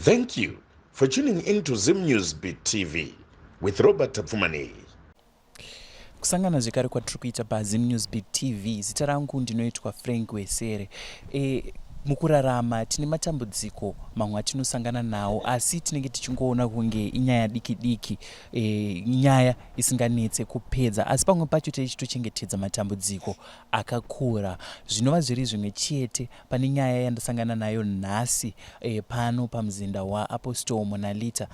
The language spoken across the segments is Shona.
Thank you for tuning into Zim News Beat TV with Robert Tapfumani. Kusangana zvekare kwatiri kuita paZim News Beat TV. Zita rangu ndinoitwa Frank Wesere. Mukurarama tine matambudziko mamwe atinosangana nawo, asi tinenge tichingoona kunge inyaya diki diki, nyaya isinganetse kupedza, asi pamwe pacho tichitochengetedza matambudziko akakura. Zvinova zviri zvimwe chete pane nyaya yandasangana nayo nhasi pano pamuzinda waApostol Monalita.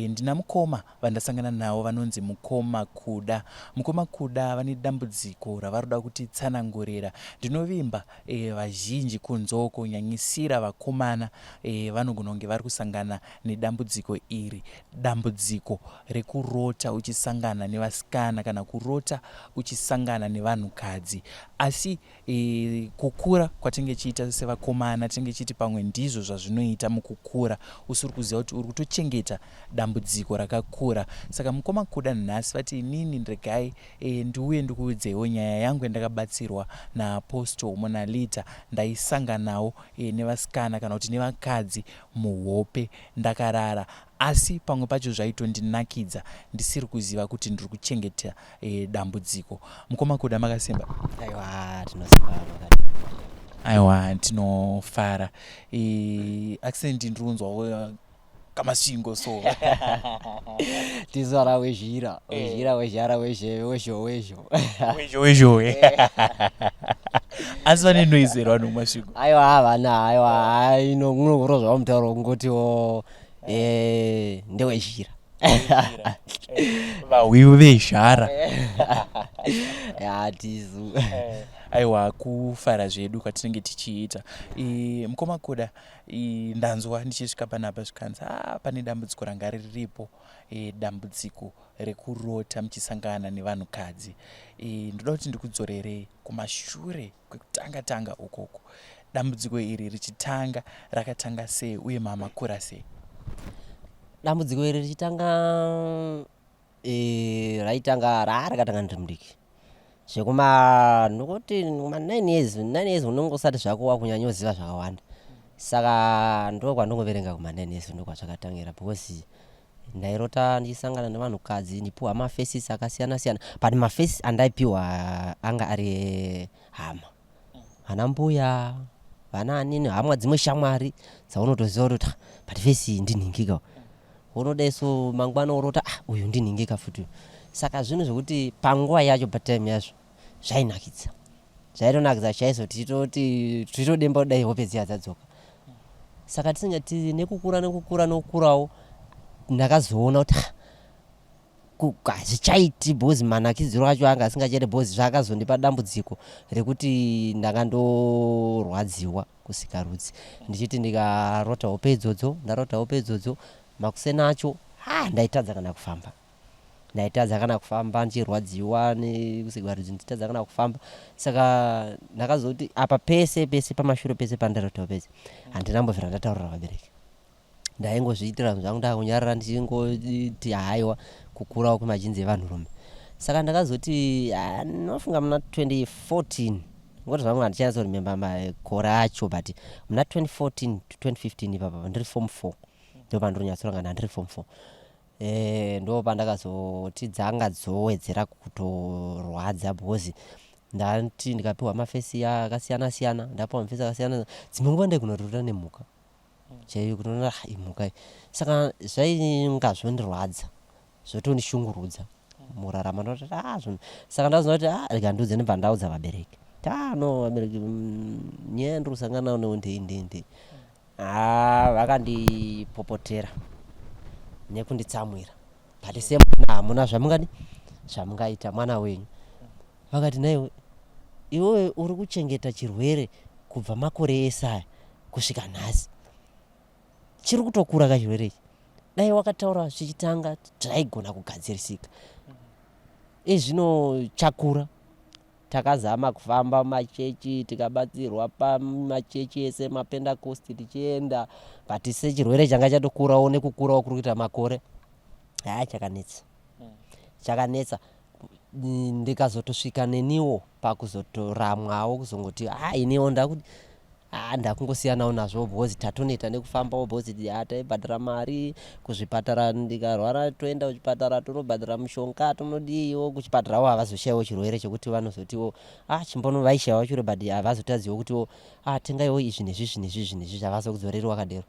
Ndina mukoma vandasangana nawo vanonzi Mukoma Kuda. Mukoma Kuda vane dambudziko ravaroda kuti tsanangurira. Ndinovimba vazhinji kunzo kunyanyisira vakomana vanogona kunge vari kusangana nedambudziko iri, dambudziko rekurota uchisangana nevasikana kana kurota uchisangana nevanhukadzi. Asi kukura kwatinge chiita sevakomana tinge chiti pamwe ndizvo zvazvinoita mukukura usiri kuziva kuti uri kutochengeta dambudziko rakakura. Saka Mukoma Kuda nhasi vati inini ndiregai ndiuye ndikuudzewo nyaya yangu yandakabatsirwa naApostol Monalita. Ndaisanganawo nevasikana kana kuti nevakadzi muhope ndakarara, asi pamwe pacho zvaitondinakidza ndisiri kuziva kuti ndiri kuchengeta dambudziko. Mukoma Kuda makasemba? Aiwa, tinosimba. Aiwa, tinofara. Accent ndirikunzwawo kamasvingo so. Tizora wezhira wezho. Asi vane noizerwa nomasvingo. Aiwa havana, aiwa inoguro zvavo mutauro kungotiwo ndewezhira. Vawiwi vezhara. Tizu. Aiwa, kufara zvedu kwatinenge tichiita. Mukoma Kuda, ndanzwa ndichisvika panapa zvikanzi pane dambudziko ranga riripo, dambudziko rekurota muchisangana nevanhukadzi. Ndoda kuti ndikudzorerei kumashure kwekutanga ukoko. Dambudziko iri richitanga rakatanga sei uye mamakura sei? Dambudziko iri richitanga raitanga rakatanga ndiri mudiki. Zvekuma nokuti 9 years unongosati zvako wakunyanyoziva zvakawanda. Saka ndo kwandongoverenga kuma 9 years ndo kwazvakatangira, because ndairota ndichisangana nevanhukadzi ndipiwa mafaces akasiyana siyana. But mafaces andaipiwa anga ari hama, vana mbuya, vana nini, hamwa dzimwe shamwari dzaunotoziva kuti but face ndinhingika. Unodeso mangwana urota uyu ndinhingika futi. Saka zvinhu zvekuti panguva yacho patime yazvo zvainakidza. Zvaitonakidza chaizvo titodemba dai hope dziya dzadzoka. Saka tisingati nekukurawo ndakazoona kuti hazvichaiti bhozi manakidziro acho anga asingachaite bhozi. Zvakazondipa dambudziko rekuti ndakandorwadziwa kusika rudzi. Ndichiti ndikarota hope idzodzo, ndarota hope idzodzo, makusena acho ndaitadza kana kufamba ndichirwadziwa nekusikwa rudzi, nditadza kana kufamba. Saka ndakazoti apa pese pamashure pese pandarota pese handinambovhira ndataurira vabereki. Ndaingozviitira zvangu ndakunyarara ndichingoti haiwa kukurawo kwemajinzi evanhurume. Saka ndakazoti ndinofunga muna 2014, ngoti zvangu handichanatso remember makore acho, but muna 2014 to 2015 ipapa ndiri form 4 ndo pandinonyatsoranga ndiri form 4. Ndo pandakazoti dzanga dzowedzera kutorwadza bhozi ndati ndikapiwa mafesi akasiyana siyana, ndapiwa mafesi akasiyana, dzimwe nguva ndaikunotota nemhuka chaiyo kutoona imhuka. Saka zvainga zvondirwadza zvotondishungurudza murarama. Ndoti saka ndazoona kuti rega ndudze ndibva ndaudza vabereki. No vabereki nyaya ndiri kusangana nayo ndei. Vakandipopotera nekunditsamwira. But semuna hamuna zvamungaita mwana wenyu. Vakati naiwe iwewe uri kuchengeta chirwere kubva makore esaya kusvika nhasi, chiri kutokura kachirwere ichi. Dai wakataura zvichitanga zvaigona kugadzirisika. Zvino chakura, takazama kufamba machechi, tikabatsirwa pamachechi ese mapendakosti tichienda, but sechirwere changa chatokurawo nekukurawo kuri kuita makore chakanetsa. Ndikazotosvika neniwo pakuzotoramwawo kuzongoti iniwo ndakuti ndakungosiyanawo nazvo bhozi tatoneta nekufambawo bhozi taibhadhara mari kuzvipatara ndikarwara toenda kuchipatara tonobhadhara mushonga tonodiwo kuchipatarawo havazoshayiwo chirwere chekuti vanozotiwo chimbono vaishayiwa chure but havazotadziwo kutiwo tengaiwo izvi nezvi havazokuzoreri wakadero.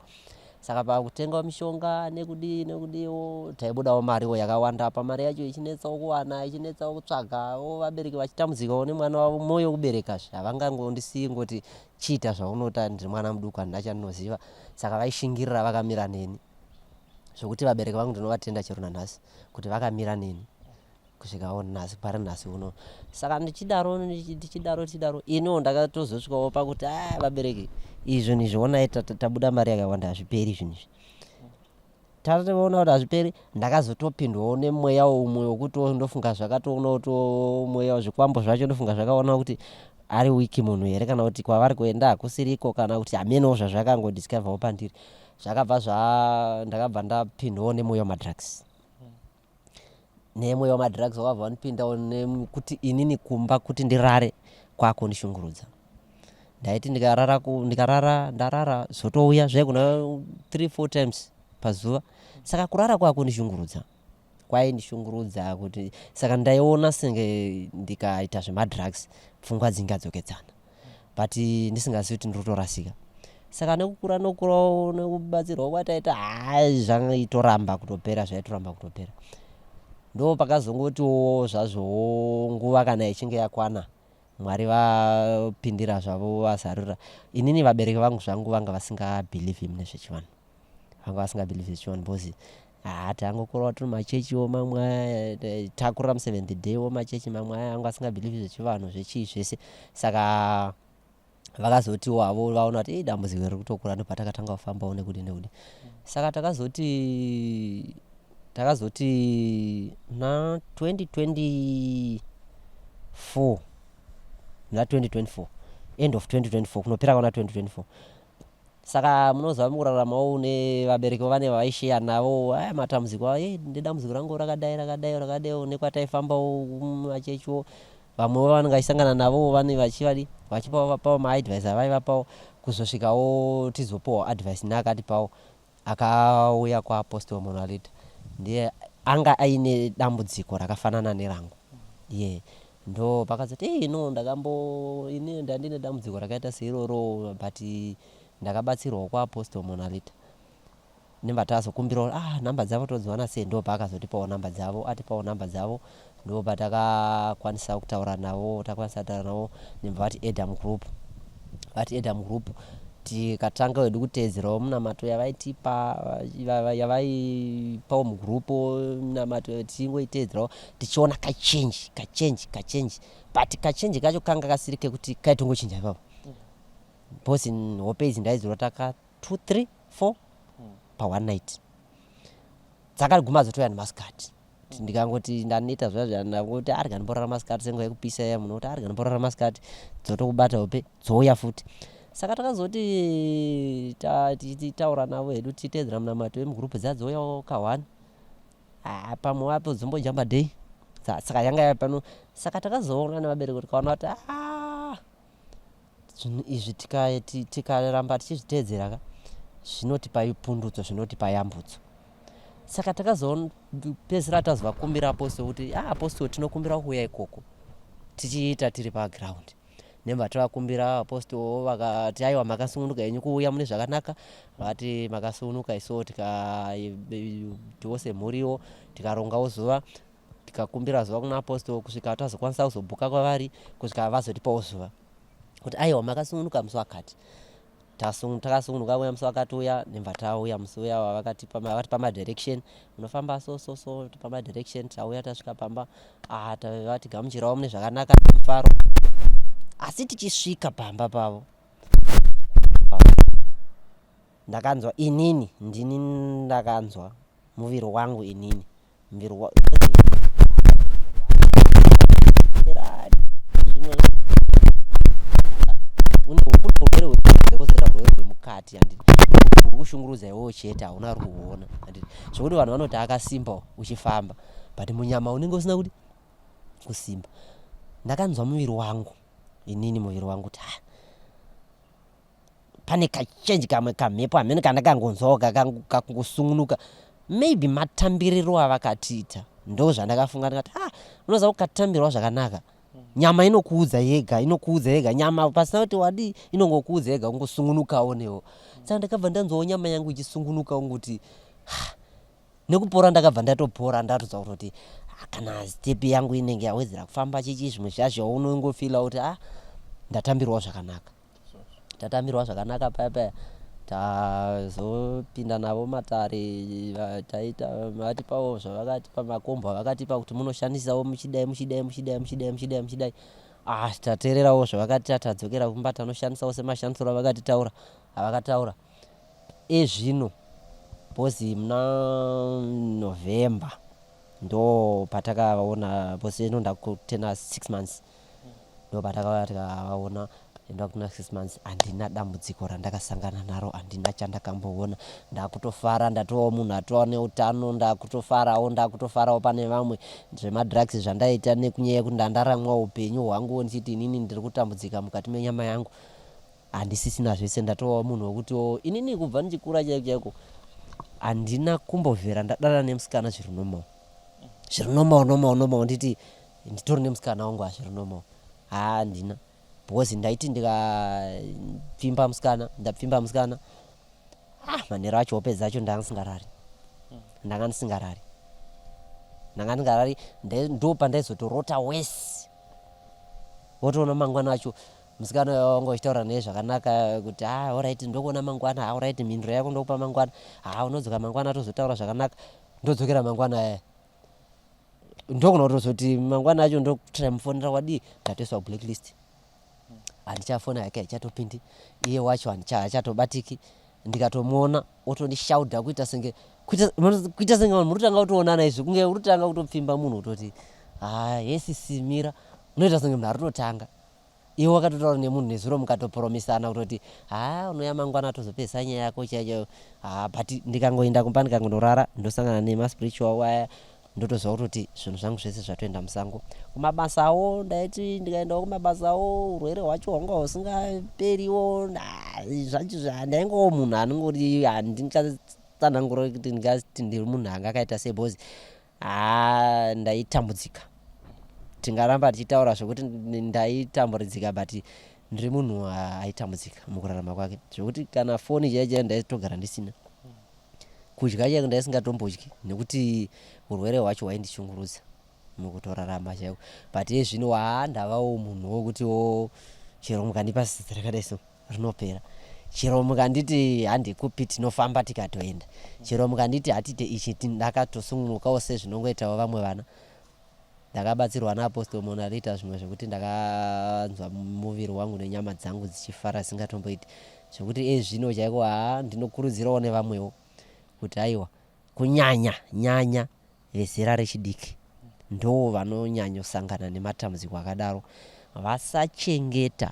Saka pakutengawo mishonga nekudiwo taibudawo mariwo yakawanda apa mari yacho ichinetsawo kuwana ichinetsawo kutsvagawo vabereki vachitambudzikawo nemwana wavo moyo kuberekazve havangangondisiyi ngoti chiita zvaunota ndiri mwana muduku handina chandinoziva. Saka vaishingirira vakamira neni zvokuti vabereki vangu ndinovatenda chero nanhasi kuti vakamira neni kusvikawo nhasi pari nhasi uno. Saka ndichidaro ino ndakatozosvikawo pakuti vabereki izvo nizvoonai tabuda mari yakawanda hazviperi izvi tatoona kuti hazviperi. Ndakazotopindwawo nemweya umwe wokuti ndofunga zvakatoona kuti mweya zvikwambo zvacho ndofunga zvakaona kuti ari wiki munhu here kana kuti kwavari kuenda hakusiriko kana kuti hamenewo zvazvakangodiscoverwo pandiri zvakabva ndakabva ndapindwawo nemweya wamadrugs nemweya wamadrugs wakabva wanipindawo nekuti inini kumba kuti ndirare kwakundishungurudza. Ndaiti ndarara zvotouya zvaigona 3-4 times pazuva. Saka kurara kwakundishungurudza kwaindishungurudza kuti saka ndaiona senge ndikaita zvemadrugs pfungwa dzingadzokedzana but ndisingazivi kuti ndiritorasika. Saka nekukurawo nekubatsirwa kwataita zvaitoramba kutopera ndo pakazongotiwo zvazvowo nguva kana ichinge yakwana Mwari vapindira zvavo vazarura. Inini vabereki vangu zvangu vanga vasingabhilievhi nezvechivanhu because tangokurawo tiri machechiwo mamwe takurira mu7th day machechi mamwe anga asingabhilievhi zvechivanhu zvechii zvese. Saka vakazotiwo havo vaona kuti dambudziko riri kutokura ndopatakatanga kufambawo nekudi. Saka takazoti na 2024 end of 2024 kunopera kana 2024. Saka munoziva mukuraramawo nevabereki vane vaisheya navo matambudziko ndedambudziko rangu rakadai nekwataifambawo machechiwo. Vamwe vanenge vaisangana navo vane vachipawo maadvice avaivapawo kuzosvikawo tizopawo advice neakatipawo akauya kwaApostle Monalita ndiye anga aine dambudziko rakafanana nerangu ndo pakazoti ini ndandine dambudziko rakaita seiroro but ndakabatsirwawo kwaApostle Monalita nembatazokumbirawo nhamba dzavo todziwana sei. Ndo paakazotipawo nhamba dzavo ndo patakakwanisa kutaura navo nembva vati Adam Group tikatanga wedu kuteedzerawo munamato yavaipawo mugrupu munamato tichingoiteedzerawo tichiona kachenji but kachenji kacho kanga kasiri kekuti kaitongochinja ipapo because hope idzi ndaidzirotaka 2-3-4 pa1 night dzakaguma dzotoya nemasikati ndikangoti ndanoita zvazvanangoti arga ndimborara masikati senguva yekupisa ya munoti arga ndimborara masikati dzotokubata hope dzouya futi. Saka takazoti taura navo hedu tichiteedzera munamato emugrupu dzadzouyawo ka1 pamwe wapo dzombojamba day. Saka yanga yapano. Saka takazoona nevabereki kuti kaona kuti zvinhu izvi tikaramba tichizviteedzera zvinotipa pundutso zvinotipa yambudzo. Saka takazopedzisira tazovakumbira Apostle kuti Apostle tinokumbira kuuya ikoko tichiita tiri paground. Nemba tavakumbira Apostle vakati aiwa makasungunuka henyu kuuya mune zvakanaka. Vakati makasungunuka iso tikatiwo semhuriwo tikarongawo zuva tikakumbira zuva kuna Apostle kusvika tazokwanisa kuzobhuka kwavari kusvika vazotipawo zuva kuti aiwa makasungunuka musi wakati. Takasungunuka uya musi wakati uya nemba tauya musi uya vakatipa madirection unofamba so pamadirection tauya tasvika pamba vati gamuchirawo mune zvakanaka mufaro. Asi tichisvika pamba pavo ndakanzwa inini ndini ndakanzwa muviri wangu inini muviri hwemukati urikushungurudza iwewe chete hauna rukuona zvokuti vanhu vanoti akasimba uchifamba but munyama unenge usina kuti kusimba. Ndakanzwa muviri wangu inini muviri wangu kuti pane kachenji kamwe kamhepo amene kandakangonzwawo kakungosungunuka maybe matambiriro avakatiita ndo zvandakafunga ndikati unoziva ukatambirwa zvakanaka nyama inokuudza yega nyama pasina kuti wadi inongokuudza yega ungosungunukawo newo saka ndakabva ndanzwawo nyama yangu ichisungunuka unguti nekupora ndakabva ndatopora ndatodza kuti kana stepi yangu inenge yawedzera kufamba chichi zvimwe zvazvo unongofila kuti ndatambirwa zvakanaka paya tazopinda navo matare vatipawo zvavakatipa makombo avakatipa kuti munoshandisawo muchidai tateererawo zvavakati tadzokera kumba tanoshandisawo semashandisiro avakataura ezvino bhozi muna November ndo patakaona bhozi inonda kutena 6 months ndo patakavaona enda kuna 6 months handina dambudziko randakasangana naro handina chandakamboona ndakutofara ndatowa munhu atowa neutano ndakutofarawo pane vamwe zvemadrugs zvandaita nekunyaya yekuti ndandaramwa upenyu hwangu ndichiti inini ndiri kutambudzika mukati menyama yangu handisisina zvese ndatowa munhu wekuti inini kubva ndichikura chaiko handina kumbovhera ndadana nemusikana zviri normal nditi nditori nemusikana wangu zviri normal handina because ndaiti ndapfimba musikana manheru acho hope dzacho ndanga ndisingarari ndo pandaizotorota wese wotoona mangwana acho musikana wangu achitaura naye zvakanaka kuti alright ndokuona mangwana alright mhinduro yako ndokupa mangwana unodzoka mangwana tozotaura zvakanaka ndodzokera mangwana aya ndogona kutozoti mangwana acho ndokutramufonera wadi ndatoiswa blacklist handichafona yake haichatopindi iye wacho hachatobatiki ndikatomuona otondishaudha kuita senge vanhu murutanga kutoonana izvi kunge urutanga kutopfimba munhu utoti yesi simira unoita senge munhu arutotanga iwe wakatotaura nemunhu nezuro mukatopromisana kutoti unouya mangwana tozopesa nyaya yako chaicho but ndikangoenda kumba ndikangondorara ndosangana nemaspiritual waya ndotozva kutoti zvinhu zvangu zvese zvatoenda musango kumabasawo ndaiti ndikaendawo kumabasawo urwere hwacho hwanga husingaperiwo zvacho zvandaingowo munhu anongoti handingachatsanangura kuti ndingati ndiri munhu anga akaita sebhozi ndaitambudzika tingaramba tichitaura zvokuti ndaitambudzika but ndiri munhu aitambudzika mukurarama kwake zvokuti kana foni chaichai ndaitogara ndisina kudya chaiko ndaisingatombodyi nekuti urwere hwacho hwaindishungurudza mukutorarama chaiko but ezvino ndavawo munhu wokuti chero mukandipa zita rakadai so rinopera chero mukanditi handikupi tinofamba tikatoenda chero mukanditi hatite ichi ndakatosungunukawo sezvinongoitawo vamwe vana ndakabatsirwa naapostol monalita zvimwe zvekuti ndakanzwa muviri wangu nenyama dzangu dzichifara singatomboiti zvekuti ezvino chaiko ndinokurudzirawo nevamwewo kuti aiwa kunyanya vezera rechidiki ndo vanonyanyosangana nematambudziko akadaro vasachengeta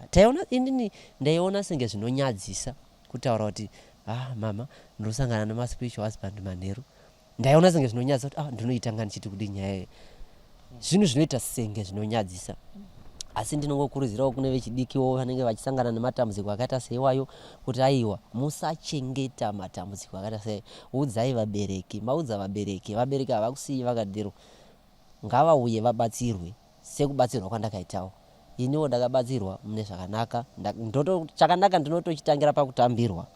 inini ndaiona senge zvinonyadzisa kutaura kuti mama ndosangana nemaspiritual husband manheru ndaiona senge zvinonyadzisa kuti ndinoitanga ndichiti kudi nyaya zvinhu zvinoita senge zvinonyadzisa asi ndinongokurudzirawo kune vechidikiwo vanenge vachisangana nematambudziko akaita seiwayo kuti aiwa musachengeta matambudziko akaita sei udzai vabereki maudza vabereki havakusiyi vakadero ngavauye vabatsirwe sekubatsirwa kwandakaitawo iniwo ndakabatsirwa mune zvakanaka chakanaka ndinotochitangira pakutambirwa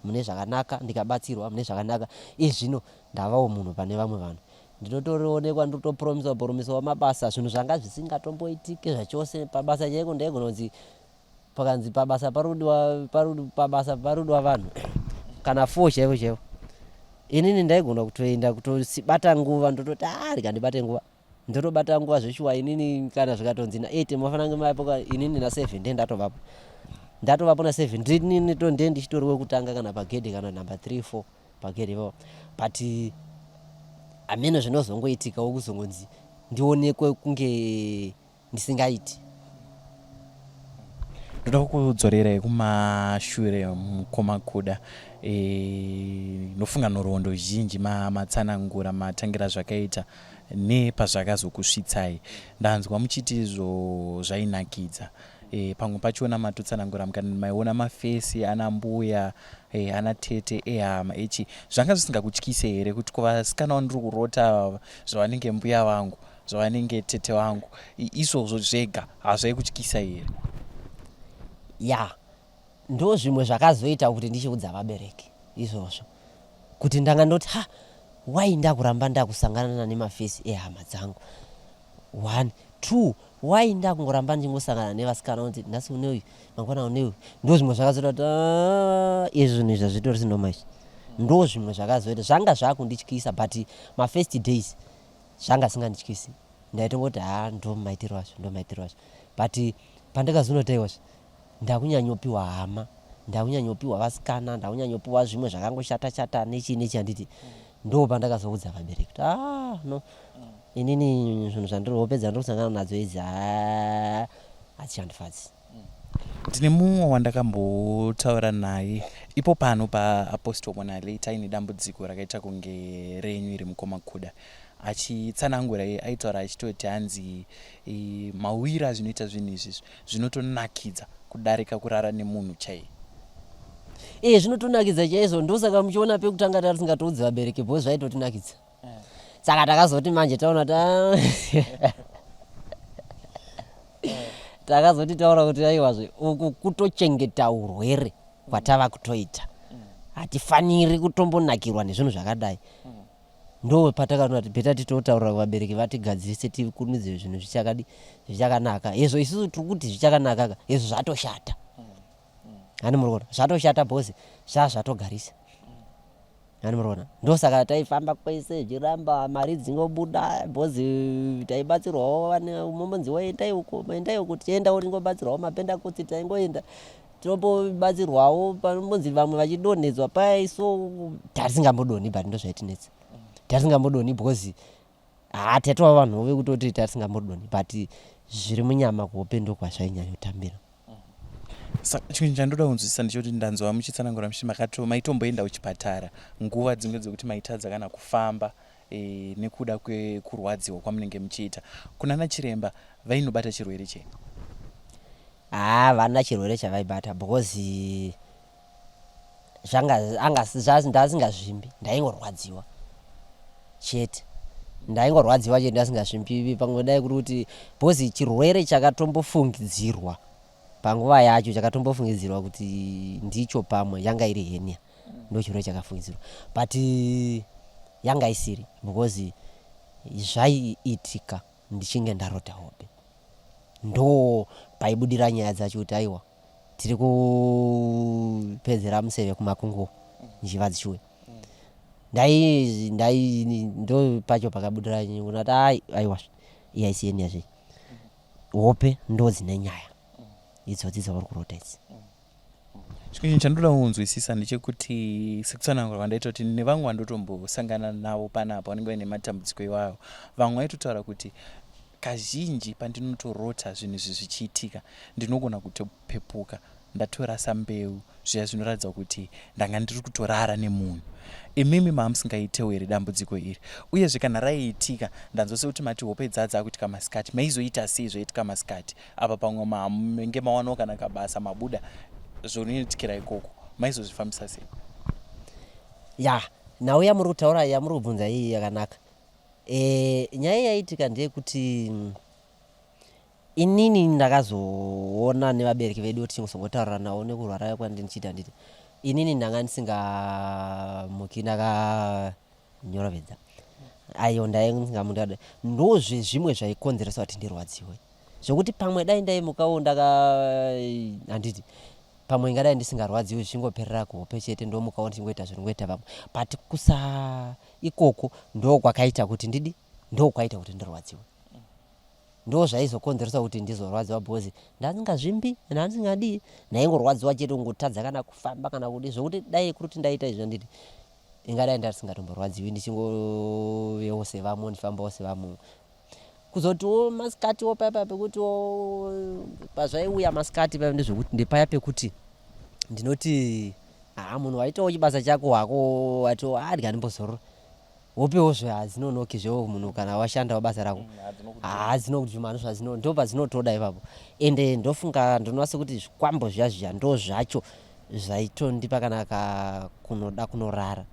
mune zvakanaka ndikabatsirwa mune zvakanaka izvino ndavawo munhu pane vamwe vanhu ndinotorionekwa ndotopromisawo mabasa zvinhu zvanga zvisingatomboitike zvachose pabasa chaiko ndaigona kunzi pakanzi pabasa parudwa vanhu kana 4 chaiko inini ndaigona kutoenda kutosibata nguva ndototi rikandibate nguva ndotobata nguva zveshuwa inini kana zvikatonzi na8 mafanange mapoka inini na7 ndendatovapo na 7 ndinini tonde ndichitoriwe kutanga kana pagedhe kana number 3 4 pagedhe ipapo but amene zvinozongoitikawo kuzongonzi ndionekwe kunge ndisingaiti. Ndoda kudzorerai kumashure mukomakuda nofunga nhoroondo zhinji matsanangura matangira zvakaita nepazvakazokusvitsai. Ndanzwa muchiti izvo zvainakidza. pamwe pachona matotsanangura maiona mafesi ana mbuya ana tete ehama echi zvanga zvisingakutyise here kuti kuvasikana ndiri kurota zvavanenge mbuya vangu zvavanenge tete vangu izvozvo zvega hazvaikutyisa here? ya ndo zvimwe zvakazoita kuti ndichiudza vabereki izvozvo kuti ndanga ndoti wai ndakuramba ndakusangana nemafesi ehama dzangu 1 2 wai ndakungoramba ndingosangana nevasikana kuti nhasi uneuyu mangwana uneuyu ndo zvimwe zvakazoita izvi zvinhu izvi zvitori sinomaishi ndo zvimwe zvakazoita zvanga zvakundityisa but mafirst days zvanga singandityisi ndaitongoti ndo maitiro azvo but pandakazonotaiwazvo ndakunyanyopiwa hama ndakunyanyopiwa vasikana ndakunyanyopiwa zvimwe zvakangoshata nechi handiti ndo pandakazoudza vabereki kuti no inini zvinhu zvandiropedza ndokusangana nadzo idzi hadzichandifadzi. Ndine mumwe wandakambotaura naye ipo pano paApostle Monale taine dambudziko rakaita kunge renyu iri muKomakuda achitsanangura aitaura achitoti hanzi mawira zvinoita zvinhu izvi zvinotonakidza kudarika kurara nemunhu chaiye. Zvinotonakidza chaizvo ndosaka muchiona pekutanga tarisingatoudzi vabereki bho zvaitotinakidza. Saka takazoti manje taona takazoti taura kuti aiwazve uku kutochengeta urwere kwatava kutoita hatifaniri kutombonakirwa nezvinhu zvakadai. Ndo patakaona kuti beta titotaura kuvabereki vatigadzirise tikurumidze zvinhu zvichakanaka izvo isusu tiri kuti zvichakanaka izvo zvatoshata hani murikuona zvatoshata bhozi zvatogarisa hani murikuona ndosaka taifamba kwese zviramba mari dzingobuda bhozi taibatsirwawo umombonziwa endai uko tienda tingobatsirwawo mapenda kuti taingoenda tombobatsirwawo panombonzi vamwe vachidonhedzwa paiso tarisingambodoni but ndo zvaitinetsa tarisingambodoni bhozi tatova vanhu vekutoti tarisingambodoni but zviri munyama kuhope ndo kwazvainyanyotambira. Chinhu chandoda kunzwisisa ndechoti ndanzwa muchitsanangura muchiti maitomboenda kuchipatara nguva dzimwe dzekuti maitadza kana kufamba nekuda kwekurwadziwa kwamunenge muchiita. Kunana chiremba vainobata chirwere chei? Vana chirwere chavaibata because ndasingazvimbi ndaingorwadziwa chete ndasingazvimbi pamwe dai kuri kuti bhozi chirwere chakatombofungidzirwa panguva yacho chakatombofungidzirwa kuti ndicho pamwe yanga iri henia ndo chirwere chakafungidzirwa but yanga isiri because zvaiitika ndichinge ndarota hope ndo paibudira nyaya dzacho kuti aiwa tiri kupedzera museve kumakungu njiva dzichiuya ndo pacho pakabudira kunati aiwa iyaisiyeni yazve hope ndo dzine nyaya idzodzi dzauri kurota idzi. Chinhu chandoda kunzwisisa ndechekuti sekutsanangura kwandaita kuti nevamwe vandotombosangana navo panapa vanenge vaine matambudziko iwayo vamwe vaitotaura kuti kazhinji pandinotorota zvinhu izvi zvichiitika ndinogona kutopepuka ndatorasa mbeu zviya zvinoratidza kuti ndanga ndiri kutorara nemunhu. Imimi maamusingaitewo here dambudziko iri uyezve kana raiitika ndanzwa sekuti mati hope dzadza kuti kamasikati maizoita sei zvoitika masikati apa pamwe mange mawanawo kana kabasa mabuda zvinoitikira ikoko maizozvifambisa sei? nhau yamuri kutaura yamuri kubvunza iyi yakanaka. Nyaya yaitika ndeyekuti inini ndakazoona nevabereki vedu tichingosongotaurira navo nekurwara kwandinichiita nditi inini ndanga ndisingamuki ndakanyorodza aiyo ndaingamundaa ndozve zvimwe zvaikonzeresa kuti ndirwadziwe zvokuti pamwe dai ndaimukawo handiti pamwe ingadai ndisingarwadziwi zvichingoperera kuhope chete ndomukawo ndichingoita zviringoita vamwe but ikoko ndo kwakaita kuti ndokwaita kuti ndirwadziwe ndo zvaizokonzeresa kuti ndizorwadziwa bhozi ndasingazvimbi ndasingadi ndaingorwadziwa chete kungotadza kana kufamba kana kudi zvokuti dai kuti ndaita izvo nditi ingadai ndasingatomborwadziwi ndichingovewo sevamwe ndifambawo sevamwe kuzotiwo masikatiwo paya pekutiwo pazvaiuya masikati paya ndezvokuti ndepaya pekuti ndinoti munhu waitawo chibasa chako hako watiwo ndikanimbozorora wopewo zvazvinonoki zvewo munhu kana washanda basa rako dzinokuti mano ndo pazinotoda ipapo ende ndofunga ndonase kuti zvikwambo zviya ndo zvacho zvaitondipa kana kunoda kunorara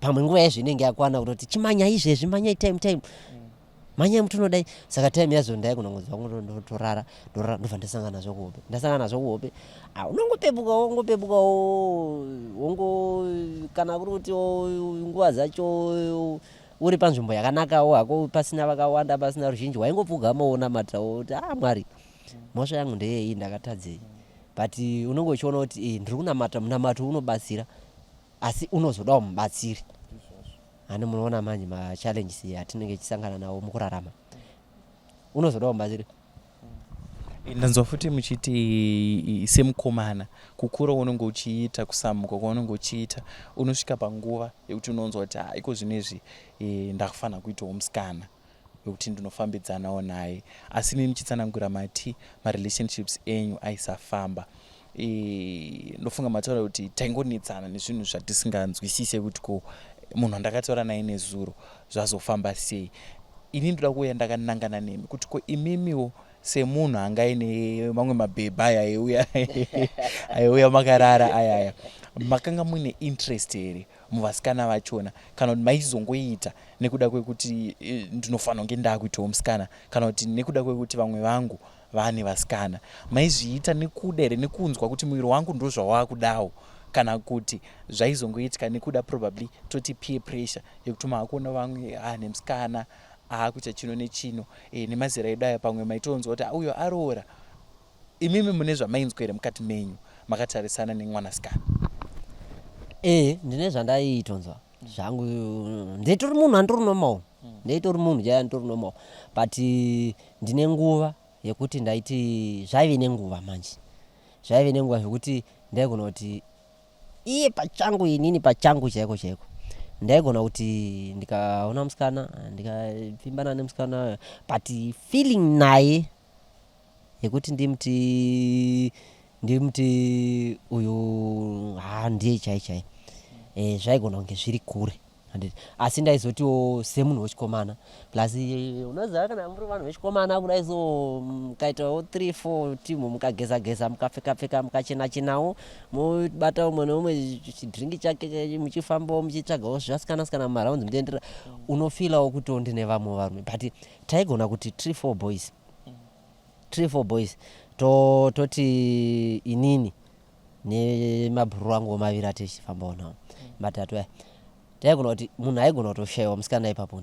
pamwe nguva yazvinenge yakwana kutoti chimanya izvezvi manyai time manyai mutinodai saka time yazvo ndaigona kunzwa ndotorara ndobva ndasangana nazvo kuhope unongopepukawo kana kuri kuti nguva dzacho uri panzvimbo yakanakawo hako pasina vakawanda pasina ruzhinji waingopfugamawo namatawo kuti Mwari mhosva yangu ndeyei ndakatadzei but unonge uchiona kuti ndiri kunamata munamato unobatsira asi unozodawo mubatsiri ani munoona manje machallenges atinenge tichisangana nawo mukurarama unozodawo mubatsiri. Ndanzwa futi muchiti semukomana kukura unonge uchiita kusamuka kwaunonge uchiita unosvika panguva yekuti unonzwa kuti iko zvinezvi ndakufanira kuitawo musikana wekuti ndinofambidzanawo naye asi mimi muchitsanangura mati marelationships enyu aisafamba ndofunga mataura kuti taingonetsana nezvinhu zvatisinganzwisise kuti ko munhu andakataura naye nezuro zvazofamba sei. Ini ndoda kuuya ndakanangana nemi kuti ko imimiwo semunhu anga ine mamwe mabhebha aiuya makarara ayaya makanga muine interest here muvasikana vachona kana kuti maizongoita nekuda kwekuti ndinofanira kunge ndakuitawo musikana kana kuti nekuda kwekuti vamwe vangu vane vasikana maizviita nekuda here nekunzwa kuti mwiri wangu ndozvawaakudawo kana kuti zvaizongoitika nekuda probably toti peer pressure yekuti maakuona vamwe nemusikana kuita chino nechino nemazera edu aya pamwe maitonzwa kuti uyo aroora. Imimi mune zvamainzwa here mukati menyu makatarisana nemwanasikana? Ndine zvandaitonzwa zvangu ndeitori munhu andori nomawo ndeitori munhu jaya ndori nomawo but ndine nguva yekuti ndaiti zvaive nenguva manje zvaive nenguva zvekuti ndaigona kuti iye pachangu inini pachangu chaiko ndaigona kuti ndikaona musikana ndikapfimbana nemusikana but feeling naye yekuti ndimuti uyu ndiye chai zvaigona kunge zviri kure asi ndaizotiwo semunhu wechikomana plus unoziva kana muri vanhu vechikomana kudaizo mukaitawo 3-4 timu mukageza mukapfeka mukachena mubata umwe neumwe chidhiringi chake muchifambawo muchitsvagawo zvasikana mumaraundi muchienderera unofilawo kuti ndine vamwe varume but taigona kuti 3-4 boys toti inini nemabhuru angu maviri atichifambawo nawo matatu aya taigona kuti munhu aigona kutoshayiwa musikana ipapo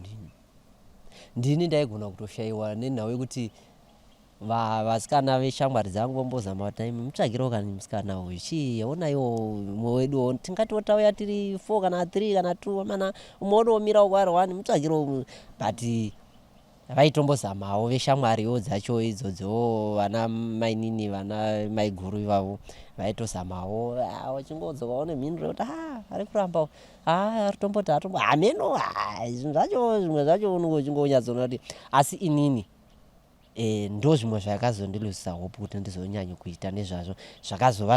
ndini ndaigona kutoshayiwa nenhau yekuti vasikana veshamwari dzangu vombozama kuti naimi mutsvagirawo kani musikana uyu chionaiwo umwe weduwo tingatiotauya tiri 4 kana 3 kana 2 mana umwe wodomirawo kwari 1 mutsvagirawo but vaitombozamawo veshamwariwo dzacho idzodzo vana mainini vana maiguru ivavo vaitozamawo wachingodzokawo nemhinduro yekuti ari kurambawo ari tomboti meno zvacho zvimwe zvacho unenge uchingonyatsoona kuti asi inini ndo zvimwe zvakazondiluzisa hope kuti ndizonyanya kuita nezvazvo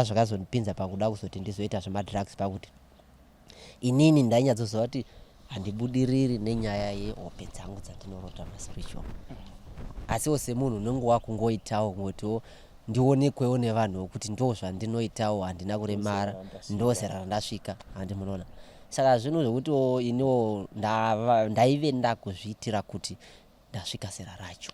zvakazondipinza pakuda kuzoti ndizoita zvemadrugs pakuti inini ndainyatsoziva kuti handibudiriri nenyaya yehope dzangu dzandinorota maspiritual asiwo semunhu unenge wakungoitawo ngotiwo ndionekwewo nevanhu kuti ndo zvandinoitawo handina kuremara ndo zera randasvika handimunoona saka zvinhu zvekutiwo iniwo ndaive ndakuzviitira kuti ndasvika zera racho.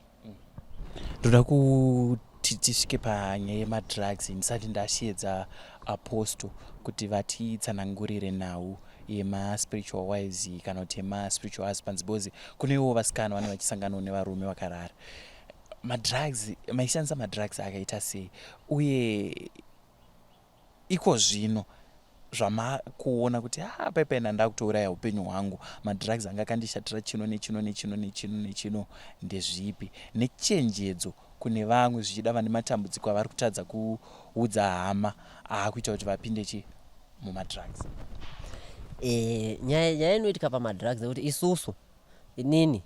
Ndoda kuti tisvike panyaya yemadrugs ndisati ndashiedza apostle kuti vatitsanangurire nhau yemaspiritual wives kana kuti yemaspiritual husbands because kunewo vasikana vane vachisanganawo nevarume vakarara. Madrugs maishandisa madrugs akaita sei uye iko zvino zvamakuona kuti paipaina ndakutouraya upenyu hwangu madrugs anga kandishatira chino nechino ndezvipi nechenjedzo kune vamwe zvichida vane matambudziko avari kutadza kuudza hama kuita kuti vapinde mumadrugs. Nyaya inoitika pamadrugs nekuti isusu inini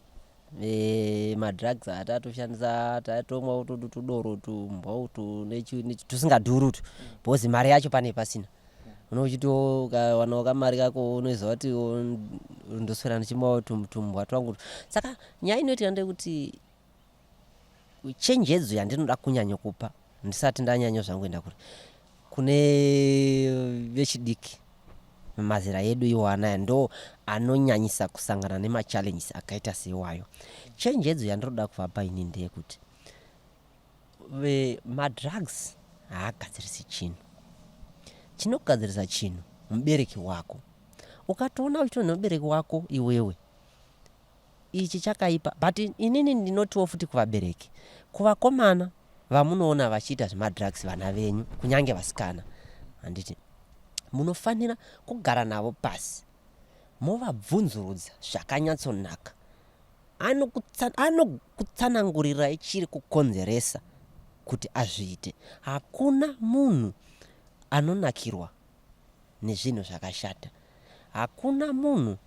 madrugs atatoshandisa tatomwa tudoro tumbwa tusingadhuru because mari yacho pane pasina unochitowana kamari kako unoziva kuti ndoswera ndichimwawo tumutumbwa twangu. Saka nyaya inoita ndekuti chenjedzo yandinoda kunyanya kupa ndisati ndanyanya zvangu kune vechidiki mazera edu iwanaya ndo anonyanyisa kusangana nemachallenges akaita seiwayo. Chenjedzo yandinoda kuvapa ini ndeyekuti madrugs haagadzirisi chinhu. Chinogadzirisa chinhu mubereki wako. Ukatoona uchito nemubereki wako iwewe ichi chakaipa, but inini ndinotiwo futi kuvabereki, kuvakomana vamunoona vachiita zvemadrugs vana venyu kunyange vasikana, handiti munofanira kugara navo pasi movabvunzurudza zvakanyatsonaka. Anokutsanangurira chiri kukonzeresa kuti azviite. Hakuna munhu anonakirwa nezvinhu zvakashata, hakuna munhu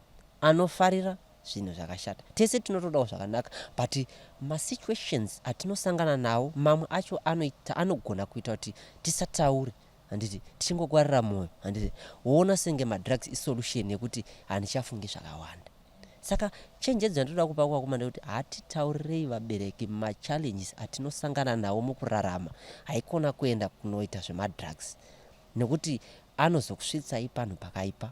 anofarira zvinhu zvakashata. Tese tinotodawo zvakanaka, but masituations atinosangana nawo mamwe acho anogona kuita kuti tisataure, handiti tichingokwarira moyo, handiti woona senge madrugs isolution yekuti handichafungi zvakawanda. Saka chenjedzo yandinoda kupa kuvakomana ndekuti hatitaurirei vabereki machallenges atinosangana nawo mukurarama, haikona kuenda kunoita zvemadrugs nekuti anozokusvitsai panhu pakaipa.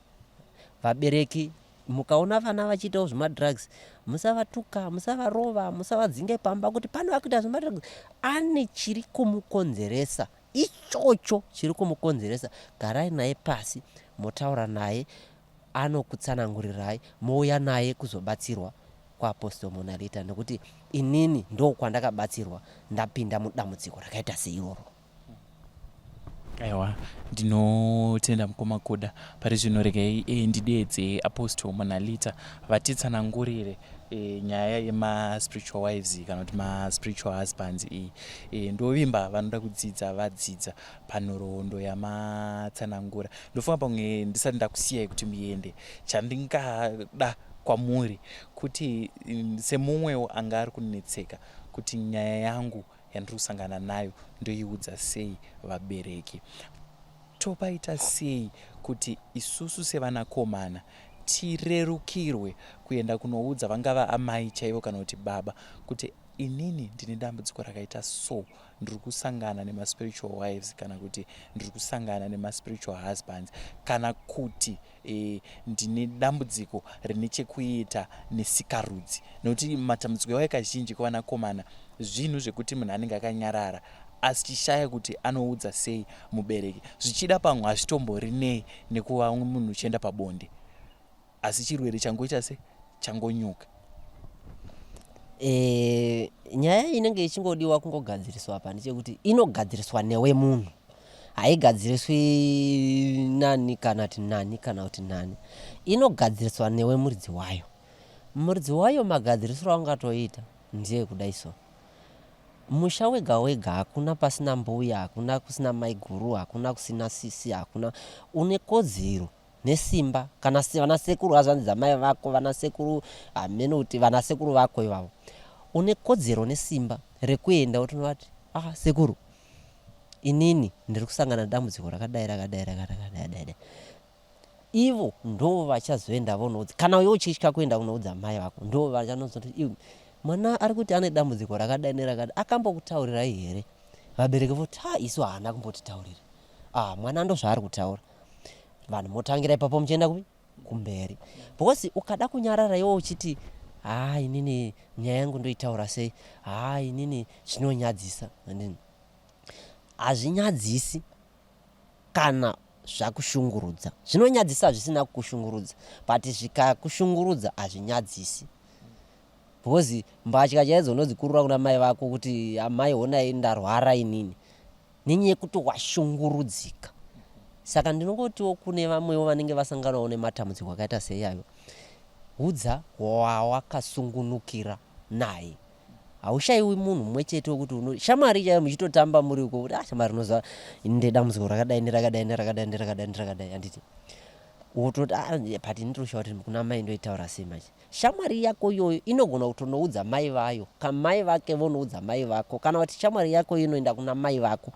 Vabereki mukaona vana vachiitawo zvemadrugs musavatuka, musavarova, musavadzinge pamba kuti pano vakuita zvemadrugs, ane chiri kumukonzeresa, ichocho chiri kumukonzeresa. Garai naye pasi motaura naye, anokutsanangurirai, mouya naye kuzobatsirwa kwaApostle Mona Lisa, nekuti inini ndo kwandakabatsirwa ndapinda mudambudziko rakaita seiroro. Aiwa, ndinotenda mukoma Kuda. Pari zvino regai ndidedze Apostle Mona Lisa vatitsanangurire nyaya yema-spiritual wives kana kuti ma-spiritual husbands. Ndovimba vanoda kudzidza vadzidza panhoroondo yamatsanangura. Ndofunga pamwe ndisati ndakusiyai kuti muende, chandingada kwamuri kuti semumwewo anga ari kunetseka kuti nyaya yangu yandiri kusangana nayo ndoiudza sei vabereki, topaita sei kuti isusu sevanakomana tirerukirwe kuenda kunoudza vangava amai chaivo kana kuti baba kuti inini ndine dambudziko rakaita so, ndiri kusangana nema-spiritual wives kana kuti ndiri kusangana nema-spiritual husbands, kana kuti ndine dambudziko rine chekuita nesikarudzi. Nokuti matambudziko yavo kazhinji kuvanakomana zvinhu zvekuti munhu anenge akanyarara asi chishaya kuti anoudza sei mubereki. Zvichida pamwe hazvitombori nei nekuva munhu uchienda pabonde, asi chirwere changoita se changonyuka. Nyaya inenge ichingodiwa kungogadziriswa apa ndechekuti inogadziriswa newe munhu, haigadziriswi nani kana kuti nani kana kuti nani, inogadziriswa newe muridzi wayo. Muridzi wayo magadzirisiro aungatoita ndiye kudai so. Musha wega wega hakuna pasina mbuya, hakuna kusina maiguru, hakuna kusina sisi, hakuna. Une kodzero nesimba kana vanasekuru hazvanzi mai vako, vanasekuru hamene kuti vanasekuru vako ivavo, une kodzero nesimba rekuenda utonovati sekuru inini ndiri kusangana nedambudziko rakadai. Ivo ndo vachazoenda vonoudza, kana iwe uchitya kuenda kunoudza mai vako, ndo vachanozoti iwe mwana ari kuti ane dambudziko rakadai nerakadai, akambokutaurirai here? Vabereki voti isu haana kumbotitaurira. Mwana ndo zvaari kutaura. Vanhu motangira ipapo muchienda kumberi, because ukada kunyarara iwe uchiti inini nyaya yangu ndoitaura sei, inini zvinonyadzisa. Hazvinyadzisi kana zvakushungurudza. Zvinonyadzisa zvisina kukushungurudza, but zvikakushungurudza hazvinyadzisi. Because mbatya chaidzo unodzikurura kuna mai vako kuti amai honai ndarwara inini, nenyaya yekuti washungurudzika. Saka ndinongotiwo kune vamwewo vanenge vasanganawo nematambudziko akaita seiyayo, udza wawakasungunukira naye. Haushaiwi munhu mumwe chete wekuti shamwari chaiyo muchitotamba muri uko kuti shamwari unoziva inde dambudziko rakadai nerakadai, handiti wototi but ndinoshava kuti kuna mai ndoitaura sei manje. Shamwari yako iyoyo inogona kutonoudza mai vayo, kamai vake vonoudza mai vako, kana kuti shamwari yako inoenda kuna mai vako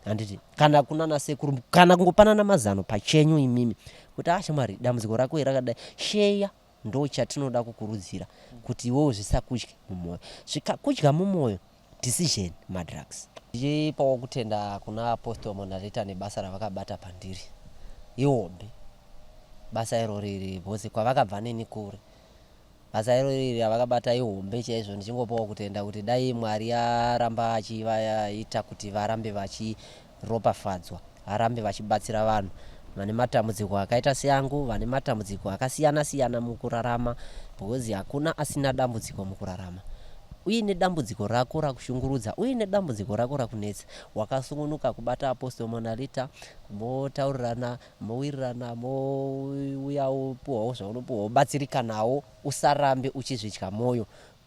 handiti kana kunana sekuru kana kungopanana mazano pachenyu imimi kuti ashamwari dambudziko rako rakadai sheya ndo chatinoda kukurudzira kuti iwewo zvisakudya mumwoyo zvikakudya mumwoyo decision madrugs. Ndichipawo kutenda kuna Apostle Monalita nebasa ravakabata pandiri ihombe basa iro riri bhosi kwavakabva neni kure basa iro riri ravakabata ihombe chaizvo. Ndichingopawo kutenda kuti dai Mwari aramba achivaita kuti varambe vachiropafadzwa varambe vachibatsira vanhu vane matambudziko akaita seangu vane matambudziko akasiyana siyana mukurarama because hakuna asina dambudziko mukurarama. Uine dambudziko rako rakushungurudza uine dambudziko rako rakunetsa wakasungunuka kubata Apostle Monalita motaurirana mowirirana mouya upuhwawo zvaunopuhwa ubatsirika nawo usarambe uchizvidya mwoyo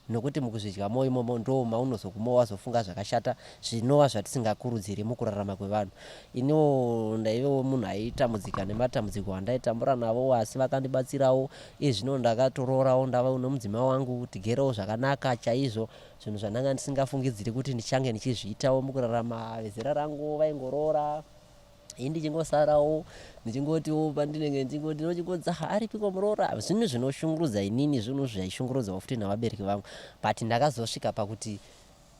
nokuti mukuzvidya mwoyo imomo ndo maunozoguma wazofunga zvakashata zvinova zvatisingakurudziri mukurarama kwevanhu. Iniwo ndaivewo munhu aitambudzika nematambudziko andaitambura navo asi vakandibatsirawo izvino ndakatororawo ndava nomudzimai wangu tigerewo zvakanaka chaizvo zvinhu zvandanga ndisingafungidziri kuti ndichange ndichizviitawo mukurarama. Vezera rangu vaingoroora ndichingosarawo ndichingotiwo pandinenge ndingoti ndochingodza aripiko muroora zvinhu zvinoshungurudza inini zvinhu zvaishungurudzawo futi navabereki vangu but ndakazosvika pakuti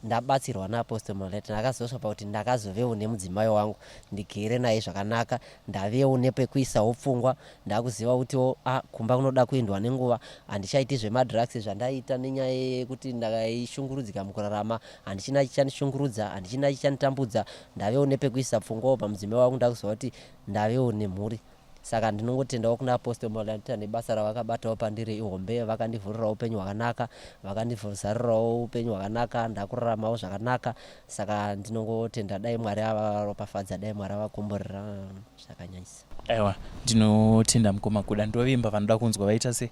ndabatsirwa naApostle Monalita ndakazosvika pakuti ndakazovewo nemudzimai wangu ndigere naye zvakanaka ndavewo nepekuisawo pfungwa ndakuziva kutiwo kumba kunoda kuendwa nenguva handichaiti zvemadrugs zvandaita nenyaya yekuti ndakaishungurudzika mukurarama handichina chichandishungurudza handichina chichanditambudza ndavewo nepekuisa pfungwawo pamudzimai wangu ndakuziva kuti ndavewo nemhuri. Saka ndinongotendawo kuna Apostle Monalita nebasa ravakabatawo pandiri ihombe vakandivhurirawo upenyu hwakanaka vakandivhuzarirawo upenyu hwakanaka ndakuraramawo zvakanaka. Saka ndinongotenda dai Mwari avaropafadza dai Mwari avakomborera zvakanyanyisa. Aiwa ndinotenda mukoma kuda ndovimba vanoda kunzwa vaita se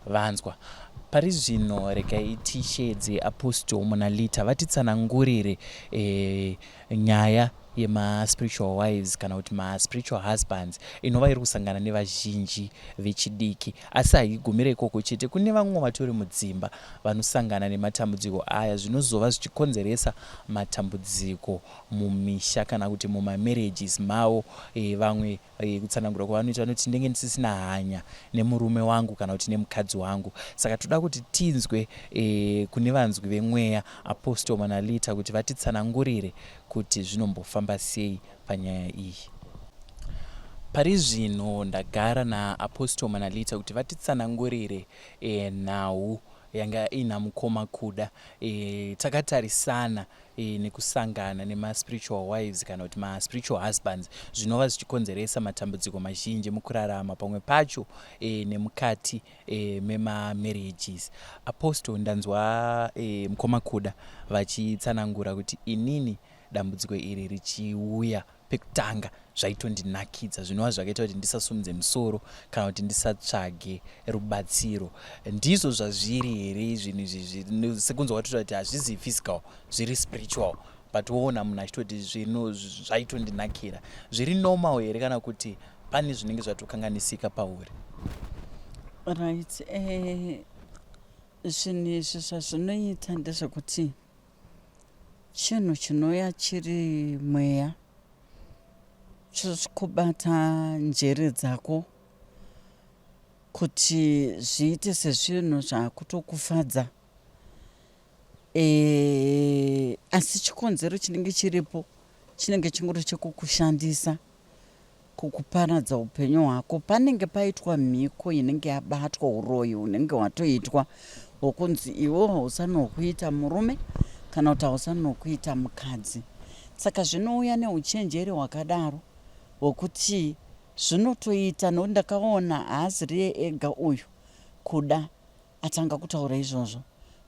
vanzwa pari zvino. Regai tishedze Apostle Monalita vatitsanangurire nyaya yema-spiritual wives kana kuti ma-spiritual husbands inova iri kusangana nevazhinji vechidiki asi haigumira ikoko chete. Kune vamwe vatori mudzimba vanosangana nematambudziko aya zvinozova zvichikonzeresa matambudziko mumisha kana kuti mumamarriages mavo. Vamwe kutsanangura kwavanoita vanoti ndenge ndisisina hanya nemurume wangu kana kuti nemukadzi wangu. Saka toda kuti tinzwe kune vanzwi vemweya Apostle Monalita kuti vatitsanangurire kuti zvinombofamba sei panyaya iyi. Pari zvino ndagara naApostle Monalita kuti vatitsanangurire nhau yanga ina mukoma kuda. Takatarisana nekusangana nema-spiritual wives kana kuti ma-spiritual husbands zvinova zvichikonzeresa matambudziko mazhinji mukurarama pamwe pacho nemukati mema-marriages. Apostle ndanzwa mukoma kuda vachitsanangura kuti inini dambudziko iri richiuya pekutanga zvaitondinakidza zvinova zvakaita kuti ndisasumudze musoro kana kuti ndisatsvage rubatsiro. Ndizvo zvazviri here zvinhu izvi sekunzwa kwatoita kuti hazvisi physical zviri spiritual but woona munhu achitoti zvino zvaitondinakira zviri normal here kana kuti pane zvinenge zvatokanganisika pauri? Right, zvinhu izvi zvazvinoita ndezvekuti chinhu chinouya chiri mweya chikubata njere dzako kuti zviite sezvinhu zvakutokufadza asi chikonzero chinenge chiripo chinenge chingori chekukushandisa kukuparadza upenyu hwako. Panenge paitwa mhiko inenge yabatwa uroyi unenge watoitwa wokunzi iwo hausanokuita murume kana kuti hausanokuita mukadzi. Saka zvinouya neuchenjeri hwakadaro wokuti zvinotoita nokuti ndakaona haaziri ega uyu kuda atanga kutaura izvozvo.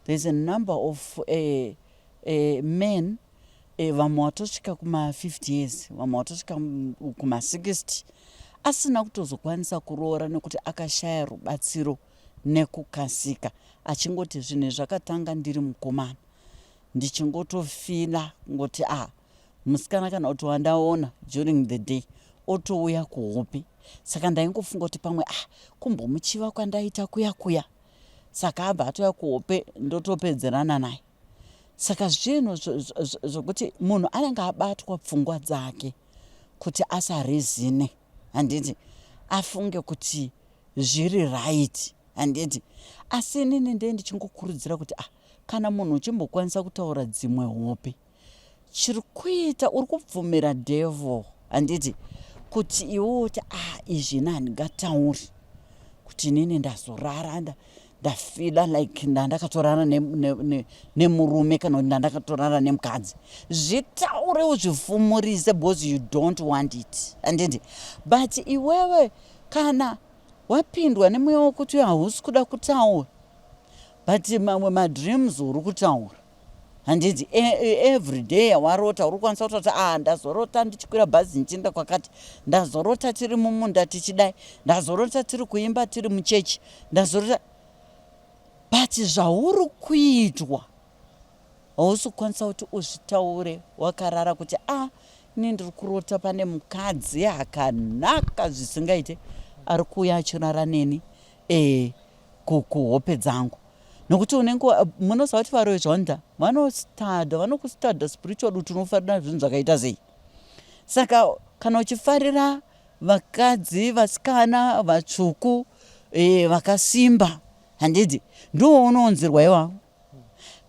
There is a number of men vamwe watosvika kuma-50 years vamwe watosvika kuma-60 asina kutozokwanisa kuroora nekuti akashaya rubatsiro nekukasika achingoti zvinhu zvakatanga ndiri mukomana ndichingotofila ngoti musikana kana kuti wandaona during the day otouya kuhope. Saka ndaingofunga kuti pamwe kumbomuchiva kwandaita kuya saka abva atoya kuhope ndotopedzerana naye. saka zvinhu zvokuti munhu anenge abatwa pfungwa dzake kuti asarezine, handiti afunge kuti zviri right, handiti. Asi inini ndiye ndichingokurudzira kuti kana munhu uchimbokwanisa kutaura dzimwe hope, chiri kuita uri kubvumira devil, handiti, kuti iwe uti izvi handingatauri, kuti inini ndazorara ndafila like ndandakatorana nemurume kana kuti ndandakatorana nemukadzi. Zvitaure uzvifumurise because you don't want it, handiti. But iwewe kana wapindwa nemweya wokuti hausi kuda kutaura, but mamwe madreams uri kutaura, handiti. Every day warota uri kwanisa kutoti ndazorota ndichikwira bhazi ndichienda kwakati, ndazorota tiri mumunda tichidai, ndazorota tiri kuimba tiri muchechi, ndazorota. But zvauri kuitwa hausi kukwanisa kuti uzvitaure wakarara kuti ini ndiri kurota pane mukadzi akanaka zvisingaite ari kuuya achirara neni kuhope dzangu. Nokuti unenge munoziva kuti varozvonda vanokustada spiritual kuti unofarira zvinhu zvakaita sei. Saka kana uchifarira vakadzi vasikana vatsvuku vakasimba, handiti, ndiwo unounzirwa iwavo.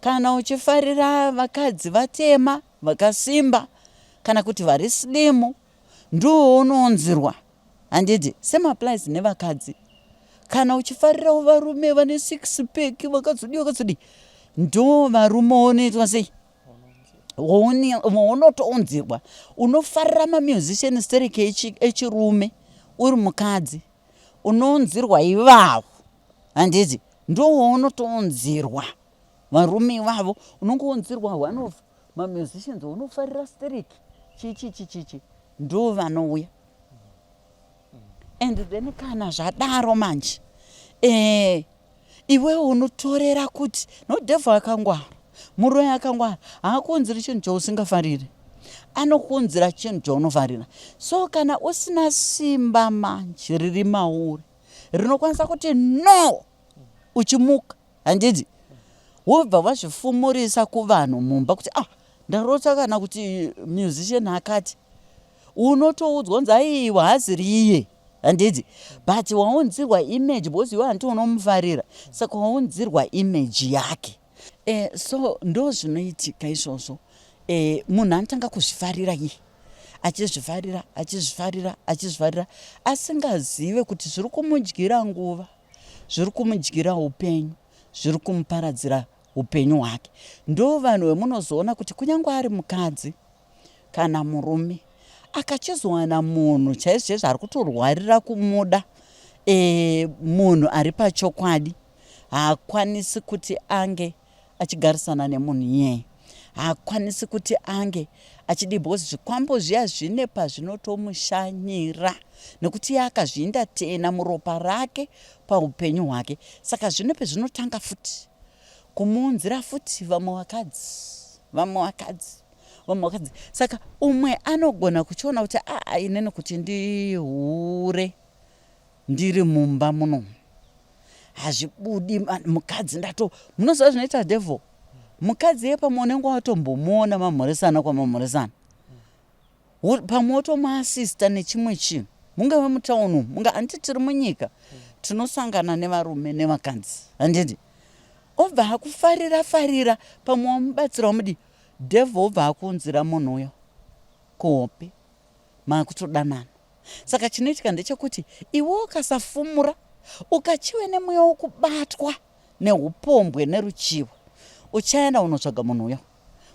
Kana uchifarira vakadzi vatema vakasimba kana kuti vari slimu, ndiwo unounzirwa, handiti. Same applies nevakadzi. Kana uchifarira varume vane 6 pack vakazodi, ndo varume unoitwa sei, unotounzirwa. Unofarira mamusician stereke echirume uri mukadzi, unounzirwa ivavo, handiti, ndo unotounzirwa. Varume ivavo unongounzirwa one of mamusicians unofarira stereke chichi ndo vanouya. And then kana zvadaro manje iwe unotorera kuti nodevha akangwara, muroya akangwara, haakuunziri chinhu chausingafariri, anokuunzira chinhu chaunofarira. So kana usina simba manje riri mauri rinokwanisa kuti no uchimuka, handiti, wobva vazvifumurisa kuvanhu mumba kuti ndarota kana kuti musician akati, unotoudzwa kunzi aiwa haziri iye, handiti. But waunzirwa image because iwe hanti unomufarira, saka waunzirwa image yake. So ndo zvinoitika izvozvo. Munhu anotanga kuzvifarira iye, achizvifarira asingazive kuti zviri kumudyira nguva, zviri kumudyira upenyu, zviri kumuparadzira upenyu hwake. Ndo vanhu vemunozoona kuti kunyange ari mukadzi kana murume akachizowana munhu chaizvo ari kutorwarira kumuda, munhu ari pachokwadi, haakwanisi kuti ange achigarisana nemunhu iyeye, haakwanisi kuti ange achidi, because zvikwambo zviya zvine pazvinotomushanyira nekuti iye akazviinda tena muropa rake paupenyu hwake. Saka zvine pezvinotanga futi kumuunzira futi vamwe vakadzi. Saka umwe anogona kuchiona kuti inene kuti ndihure ndiri mumba muno hazvibudi mukadzi munoziva zvinoita devil. Mukadzi yepamwe unenge watombomuona mamhoresana kwamamhoresana, pamwe wotomuasista nechimwe chinhu, mungave mutaunu munga handiti tiri munyika tinosangana nevarume nevakadzi, handiti. Obva hakufarira pamwe wamubatsira wamudi, devil obva hakuunzira munhu uyo kuhope maakutodanana. Saka chinoitika ndechekuti iwe ukasafumura ukachiwe nemweya wokubatwa neupombwe neruchivo, uchaenda unotsvaga munhu uyo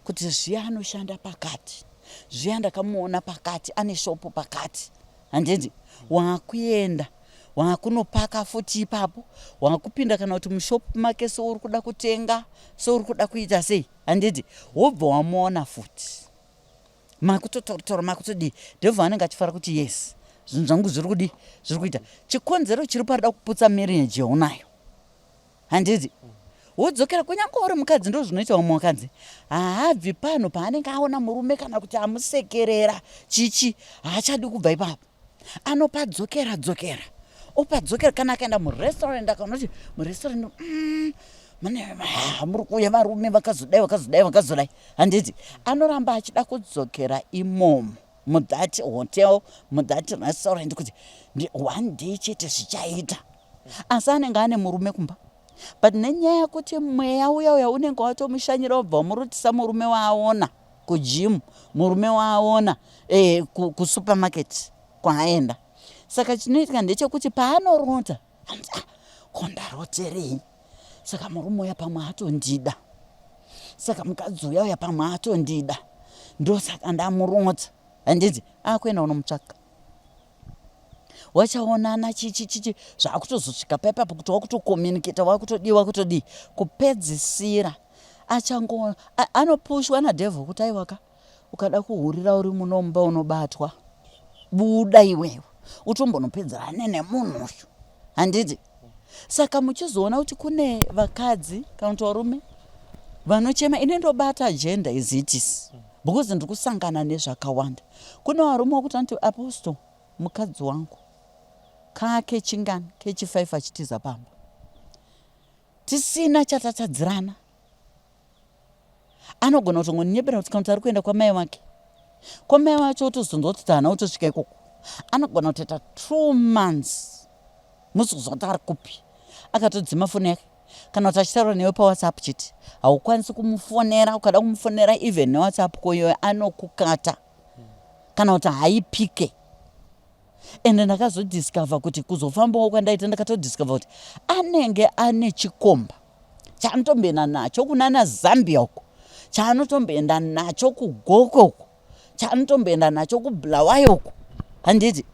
kuti zviya anoshanda pakati, zviya ndakamuona pakati, ane shopo pakati, handiti. Waakuenda waakunopaka futi ipapo, waakupinda kana kuti mushopu make seuri kuda kutenga, seuri kuda kuita sei, handiti, wobva wamuona futi, makutotora makutodii. Devil anenge achifara kuti yes, zvinhu zvangu zviri kuita. Chikonzero chiri parida kuputsa marriage yaunayo, handiti. Wodzokera kunyange uri mukadzi, ndo zvinoita vamwe vakadzi haabvi pano paanenge aona murume kana kuti amusekerera chichi, haachadi kubva ipapo, anopadzokera opadzokera. Kana akaenda murestaurant akanoti murestaurant muri kuuya varume vakazodai handiti anoramba achida kudzokera imomo mudhati hotel mudhati restaurant kuti one day chete zvichaita asi anenge ane murume kumba but nenyaya yekuti mweya uya unenge watomushanyira wobva wamurutisa murume waaona kujimu murume waaona kusupermarket kwaaenda saka chinoitika ndechekuti paanorota kondaroterei saka murume uya pamwe atondida saka mukadzi uya pamwe atondida ndosaka ndamurota handiti akuenda unomutsvaka wachaonana chichi zvakutozosvika paipapo kuti wakutokomunicata wakutodii kupedzisira anopushwa nadhevho kuti aiwaka ukada kuhurira uri munomba unobatwa buda iwewe utombonopedzerane nemunhu uyu handiti saka muchizoona kuti kune vakadzi kana kuti varume vanochema ine ndobata agenda izitisi because ndiri kusangana nezvakawanda kune varume wokuti anoti apostle mukadzi wangu kake chingani kechi5 achitiza pamba tisina chatatadzirana anogona kutongonyebera kuti kana ari kuenda kwamai wake kwamai wacho utozondoti hana utosvika ikoko anogona kutoita 2 months musi kuzoti ari kupi akatodzima foni yake kana kuti achitaura newe pawhatsapp chiti haukwanisi kumufonera ukada kumufonera even newhatsapp koyo anokukata kana kuti haipike ende ndakazodiscover kuti kuzofambawo kwandaita ndakatodiscover kuti anenge ane chikomba chaanotomboenda nacho kunana Zambia uko chaanotomboenda nacho kugoko uko chaanotomboenda nacho kubulawayo uko handiti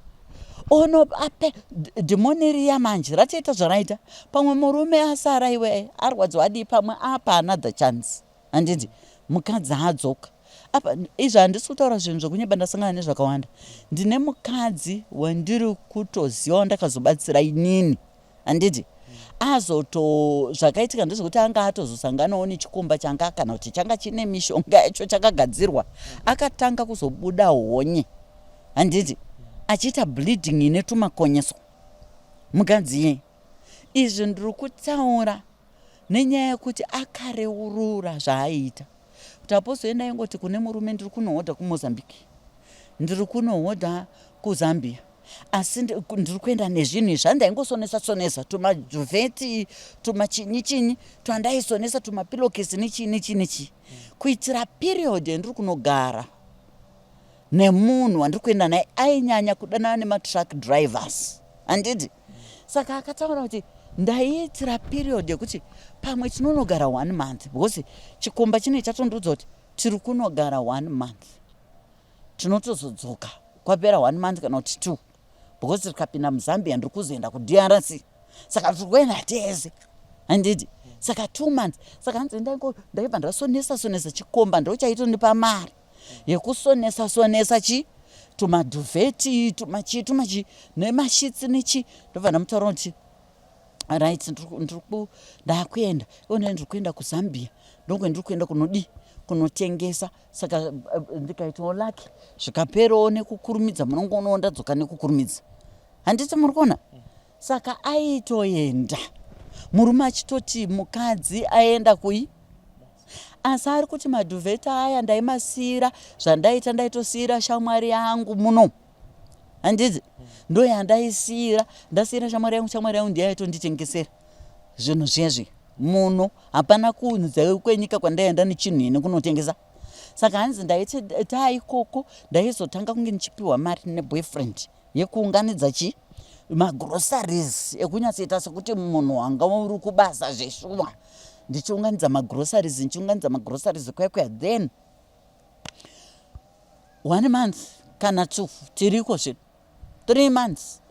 ono ape dhimoni riya manje ratoita zvaraita pamwe murume asara iwe arwadziwa adii pamwe apa another chance handiti mukadzi adzoka apa izvi handisi kutaura zvinhu zvokunyeba ndasangana nezvakawanda ndine mukadzi wandiri kutoziva ndakazobatsira inini handiti zvakaitika ndezvekuti anga atozosanganawo nechikomba changa kana kuti changa chine mishonga yacho chakagadzirwa akatanga kuzobuda honye handiti achiita bleeding ine tumakonyeso mukadzi ye izvi ndiri kutaura nenyaya yekuti akareurura zvaaita kuti apozoenda ingoti kune murume ndiri kunohodha kuMozambique ndiri kunohodha kuZambia asi ndiri kuenda nezvinhu izvi zvandaingosonesa tumadhuvheti tumachinyi twandaisonesa tumapilokesi nechinyi kuitira period yandiri kunogara nemunhu wandiri kuenda naye ainyanya kudanana nematruck drivers handiti saka akataura kuti ndaiitira period yekuti pamwe tinonogara 1 month because chikomba chine chatondiudza kuti tiri kunogara 1 month tinotozodzoka kwapera 1 month kana kuti 2 because tikapinda muZambia ndiri kuzoenda kuDRC saka tiri kuenda tese handiti saka 2 months saka hanzi ndaibva ndasonesa chikomba ndochaitondipa mari yekusonesa tumadhuvheti tumachi nemashitsi nechi ndobva ndamutaura kuti right ndakuenda ione ndiri kuenda kuZambia ndonge ndiri kuenda kunodii kunotengesa saka ndikaitawo laki zvikaperawo nekukurumidza munongoona ndadzoka nekukurumidza handiti muri kuona saka aitoenda murume achitoti mukadzi aenda kui asi ari kuti madhuvheta aya ndaimasiyira zvandaita ndaitosiyira shamwari yangu muno handiti ndo yandaisiyira ndasiyira shamwari yangu ndiyaitonditengesera zvinhu zvezvi muno hapana kunze kwenyika kwandaenda nechinhu ine kunotengesa saka hanzi ndaiti taikoko ndaizotanga kunge nichipiwa mari neboyfriend yekuunganidza magroceries ekunyatsoita sekuti munhu wanga uri kubasa zveshuwa ndichiunganidza magroceries kwekwe then 1 month kana 2 tiriko zvino 3 months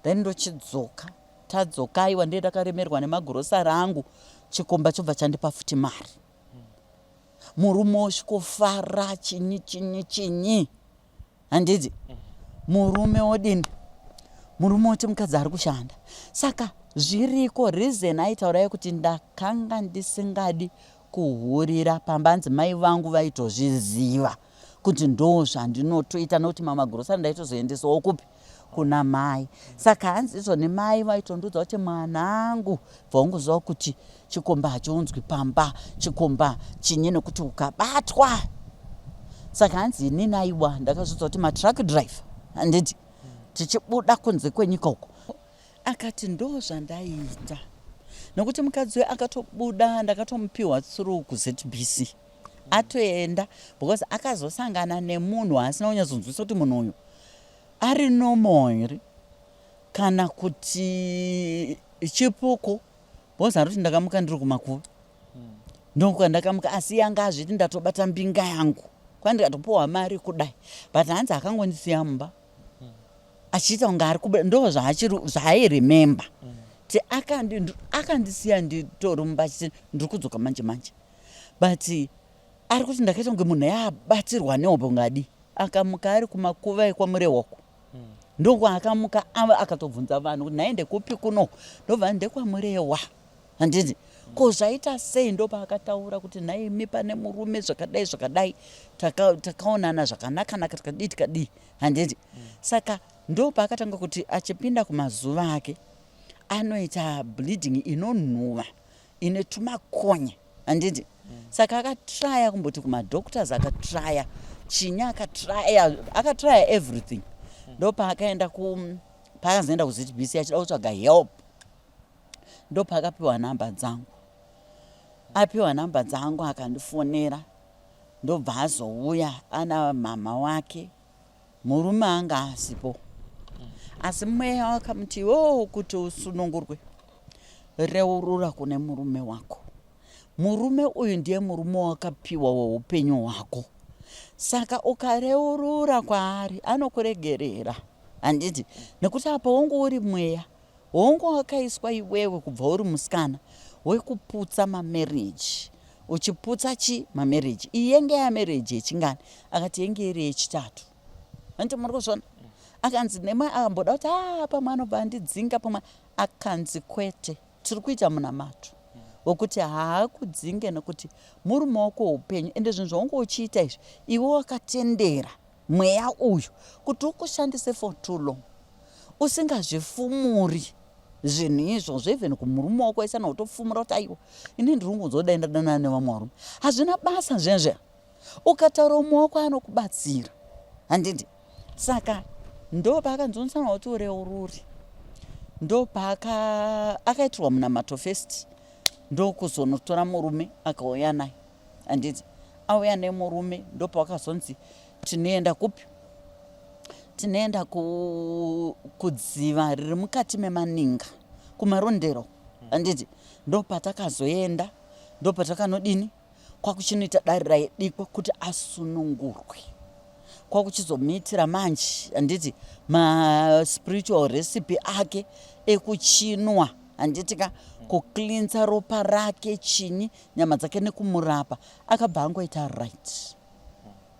then ndochidzoka tadzoka aiwa ndiye ndakaremerwa nemagrosari angu chikomba chobva chandipa futi mari murume osvikofara chinyi handiti murume odini murume oti mukadzi ari kushanda saka zviriko reason aitaura kuti ndakanga ndisingadi kuhurira pamba hanzi mai vangu vaitozviziva kuti ndo zvandinotoita nokuti mamagrosari ndaitozoendesawo kupi kuna mai. Saka hanzi izvoni mai vaitondudza kuti mwanangu bvaunguziva kuti chikomba hachionzwi pamba, chikomba chinye nekuti ukabatwa. Saka hanzi inini aiwa ndakazvidza kuti matruck driver handiti tichibuda kunze kwenyika uko. Akati ndo zvandaita nokuti mukadzi we akatobuda ndakatomupiwa through kuZBC atoenda because akazosangana nemunhu asina kunyatsokunzwisa kuti munhu uyu ari normal here kana kuti chipuko because aroti ndakamuka ndiri kumakuva ndokandakamuka asi yanga azviti ndatobata mbinga yangu kwandikatopiwa mari kudai but hanzi akangondisiya mumba achiita kunge ari kubuda ndo zvaairememba ti akandisiya nditori mumba achiti ndiri kudzoka manje manje but ari kuti ndakaita kunge munhu yabatirwa nehopo ngadi akamuka ari kumakuva ekwamurewako ndokwaakamuka akatobvunza vanhu kuti naende kupi kuno ndobva ndekwamurewa handiti ko zvaita sei ndopaakataura kuti naimi pane murume zvakadai zvakadai takaonana zvakanaka tikadii handiti saka ndopaakatanga kuti achipinda kumazuva ake anoita bleeding inonhuhwa ine tumakonye handiti saka akatraya kumboti kumadoctors akatraya chinya akatraya everything ndopaakaenda paakazoenda kuZBC achida kutsvaga help ndopaakapiwa nhamba dzangu apiwa nhamba dzangu akandifonera ndobva azouya ana mama wake murume anga asipo asi mweya wakamuti kuti usunungurwe reurura kune murume wako. Murume uyu ndiye murume wakapiwa weupenyu hwako. Saka ukareurura kwaari anokuregerera handiti nekuti apa wonge uri mweya wonge wakaiswa iwewe kubva uri musikana wekuputsa mamarriage uchiputsa mamarriage iyenge yamarriage yechingani akati yenge iri yechitatu handiti muri kuzvona akanzi nemwe akamboda kuti pamwe anobva andidzinga pamwe akanzi kwete tiri kuita munamato wokuti haakudzinge nekuti muri maoko oupenyu ende zvinhu zvaunge uchiita izvi iwe wakatendera mweya uyu kuti ukushandise for too long usingazvifumuri zvinhu izvozvo even kumurume wako isana kutofumura kuti aiwa ini ndiri kungozoda ndadanana nevamwe varume hazvina basa zvezve ukataura umwe wako anokubatsira handiti saka ndopaakanzonsana kuti ureururi ndopakaitirwa munamato first ndokuzonotora murume akauya naye handiti auya nemurume ndopawakazonzi tinoenda kupi tinoenda kudziva riri mukati memaninga kumarondero handiti ndopatakazoenda ndopatakanodini kwakuchinoita dare raidikwa kuti asunungurwe kwakuchizomuitira manje handiti maspiritual recipe ake ekuchinwa handitika kuklinza ropa rake chinyi nyama dzake nekumurapa akabva angoita right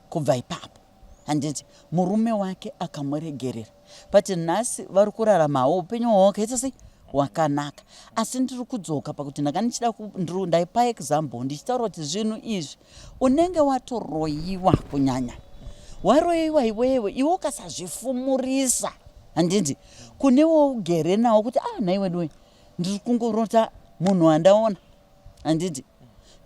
kubva ipapo handiti murume wake akamuregerera but nhasi vari kurarama upenyu hwavo wakaita sei wakanaka asi ndiri kudzoka pakuti ndakanichida ndaipa example ndichitaura kuti zvinhu izvi unenge watoroyiwa kunyanya waroyiwa iwewe iwe ukasazvifumurisa handiti kunewo ugere nawo kuti naiwewe ndiri kungorota munhu wandaona handiti